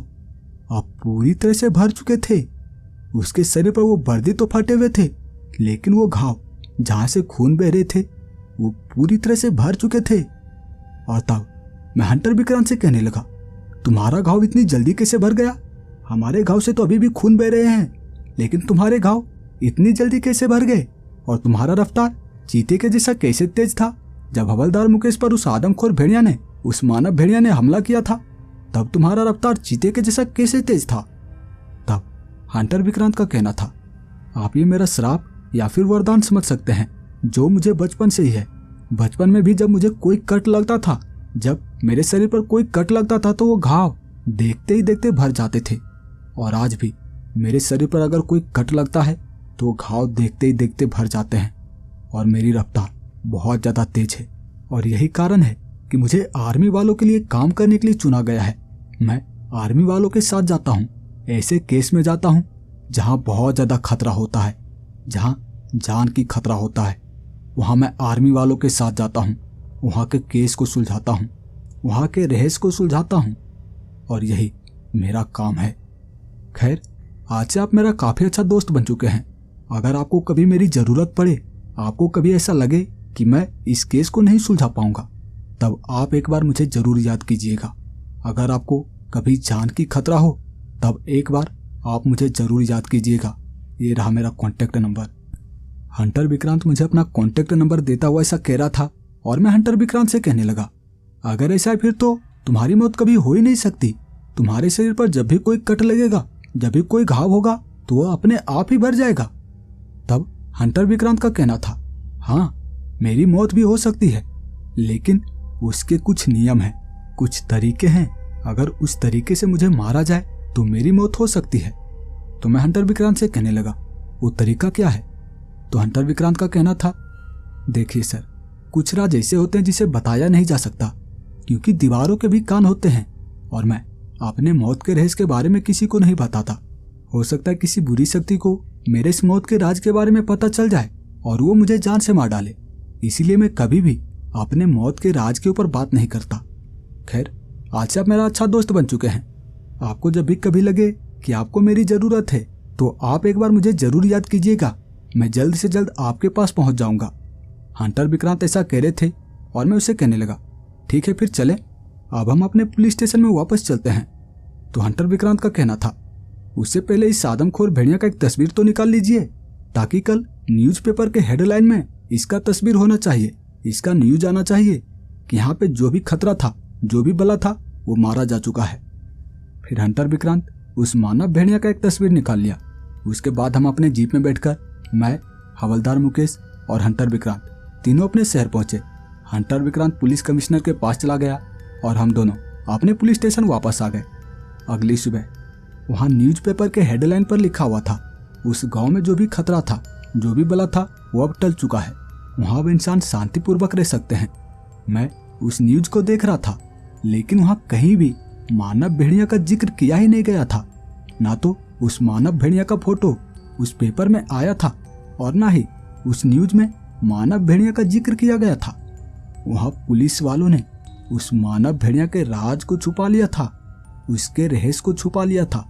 अब पूरी तरह से भर चुके थे। उसके शरीर पर वो वर्दी तो फटे हुए थे, लेकिन वो घाव जहाँ से खून बह रहे थे वो पूरी तरह से भर चुके थे। और तब मैं हंटर विक्रांत से कहने लगा, तुम्हारा घाव इतनी जल्दी कैसे भर गया? हमारे घाव से तो अभी भी खून बह रहे हैं, लेकिन तुम्हारे घाव इतनी जल्दी कैसे भर गए? और तुम्हारा रफ्तार चीते के जैसा कैसे तेज था? जब हवलदार मुकेश पर उस आदमखोर भेड़िया ने, उस मानव भेड़िया ने हमला किया था, तब तुम्हारा रफ्तार चीते के जैसा कैसे तेज था? तब हंटर विक्रांत का कहना था, आप ये मेरा श्राप या फिर वरदान समझ सकते हैं, जो मुझे बचपन से ही है। बचपन में भी जब मुझे कोई कट लगता था, जब मेरे शरीर पर कोई कट लगता था, तो वो घाव देखते ही देखते भर जाते थे। और आज भी मेरे शरीर पर अगर कोई कट लगता है तो वो घाव देखते ही देखते भर जाते हैं। और मेरी रफ्तार बहुत ज़्यादा तेज है, और यही कारण है कि मुझे आर्मी वालों के लिए काम करने के लिए चुना गया है। मैं आर्मी वालों के साथ जाता हूँ, ऐसे केस में जाता हूँ जहाँ बहुत ज़्यादा खतरा होता है, जहाँ जान की खतरा होता है। वहाँ मैं आर्मी वालों के साथ जाता हूँ, वहाँ के केस को सुलझाता हूँ, वहाँ के रहस्य को सुलझाता हूँ, और यही मेरा काम है। खैर, आज से आप मेरा काफ़ी अच्छा दोस्त बन चुके हैं। अगर आपको कभी मेरी ज़रूरत पड़े, आपको कभी ऐसा लगे कि मैं इस केस को नहीं सुलझा पाऊंगा, तब आप एक बार मुझे ज़रूर याद कीजिएगा। अगर आपको कभी जान की खतरा हो, तब एक बार आप मुझे ज़रूर याद कीजिएगा। ये रहा मेरा कॉन्टैक्ट नंबर। हंटर विक्रांत मुझे अपना कॉन्टैक्ट नंबर देता हुआ ऐसा कह रहा था, और मैं हंटर विक्रांत से कहने लगा, अगर ऐसा है फिर तो तुम्हारी मौत कभी हो ही नहीं सकती। तुम्हारे शरीर पर जब भी कोई कट लगेगा, जब भी कोई घाव होगा, तो वह अपने आप ही भर जाएगा। तब हंटर विक्रांत का कहना था, हाँ, मेरी मौत भी हो सकती है, लेकिन उसके कुछ नियम हैं, कुछ तरीके हैं। अगर उस तरीके से मुझे मारा जाए तो मेरी मौत हो सकती है। तो मैं हंटर विक्रांत से कहने लगा, वो तरीका क्या है? तो हंटर विक्रांत का कहना था, देखिए सर, कुछ राज ऐसे होते हैं जिसे बताया नहीं जा सकता, क्योंकि दीवारों के भी कान होते हैं, और मैं अपने मौत के रहस्य के बारे में किसी को नहीं बताता। हो सकता है किसी बुरी शक्ति को मेरे इस मौत के राज के बारे में पता चल जाए और वो मुझे जान से मार डाले। इसीलिए मैं कभी भी अपने मौत के राज के ऊपर बात नहीं करता। खैर, आज से आप मेरा अच्छा दोस्त बन चुके हैं। आपको जब भी कभी लगे कि आपको मेरी ज़रूरत है, तो आप एक बार मुझे ज़रूर याद कीजिएगा। मैं जल्द से जल्द आपके पास पहुंच जाऊंगा। हंटर विक्रांत ऐसा कह रहे थे, और मैं उसे कहने लगा, ठीक है, फिर चलें। अब हम अपने पुलिस स्टेशन में वापस चलते हैं। तो हंटर विक्रांत का कहना था, उससे पहले इस आदमखोर भेड़िया का एक तस्वीर तो निकाल लीजिए, ताकि कल न्यूज़पेपर के हेडलाइन में इसका तस्वीर होना चाहिए, इसका न्यूज आना चाहिए कि यहाँ पे जो भी खतरा था, जो भी बला था, वो मारा जा चुका है। फिर हंटर विक्रांत उस मानव भेड़िया का एक तस्वीर निकाल लिया। उसके बाद हम अपने जीप में बैठकर, मैं, हवलदार मुकेश और हंटर विक्रांत तीनों अपने शहर पहुंचे। हंटर विक्रांत पुलिस कमिश्नर के पास चला गया, और हम दोनों अपने पुलिस स्टेशन वापस आ गए। अगली सुबह वहाँ न्यूज़पेपर के हेडलाइन पर लिखा हुआ था, उस गांव में जो भी खतरा था, जो भी बला था, वो अब टल चुका है। वहाँ अब इंसान शांतिपूर्वक रह सकते हैं। मैं उस न्यूज को देख रहा था, लेकिन वहाँ कहीं भी मानव भेड़िया का जिक्र किया ही नहीं गया था। ना तो उस मानव भेड़िया का फोटो उस पेपर में आया था, और ना ही उस न्यूज में मानव भेड़िया का जिक्र किया गया था। वहाँ पुलिस वालों ने उस मानव भेड़िया के राज को छुपा लिया था, उसके रहस्य को छुपा लिया था।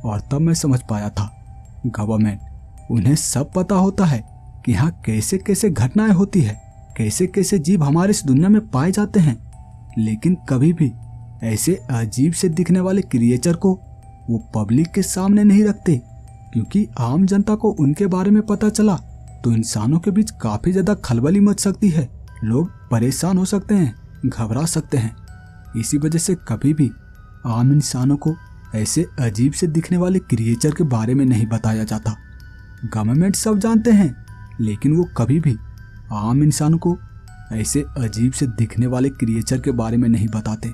और तब मैं समझ पाया था, गवर्नमेंट, उन्हें सब पता होता है कि यहाँ कैसे कैसे घटनाएं होती है, कैसे कैसे जीव हमारे इस दुनिया में पाए जाते हैं, लेकिन कभी भी ऐसे अजीब से दिखने वाले क्रिएचर को वो पब्लिक के सामने नहीं रखते, क्योंकि आम जनता को उनके बारे में पता चला तो इंसानों के बीच काफी ज्यादा खलबली मच सकती है। लोग परेशान हो सकते हैं, घबरा सकते हैं। इसी वजह से कभी भी आम इंसानों को ऐसे अजीब से दिखने वाले क्रिएचर के बारे में नहीं बताया जाता। गवर्नमेंट सब जानते हैं, लेकिन वो कभी भी आम इंसानों को ऐसे अजीब से दिखने वाले क्रिएचर के बारे में नहीं बताते।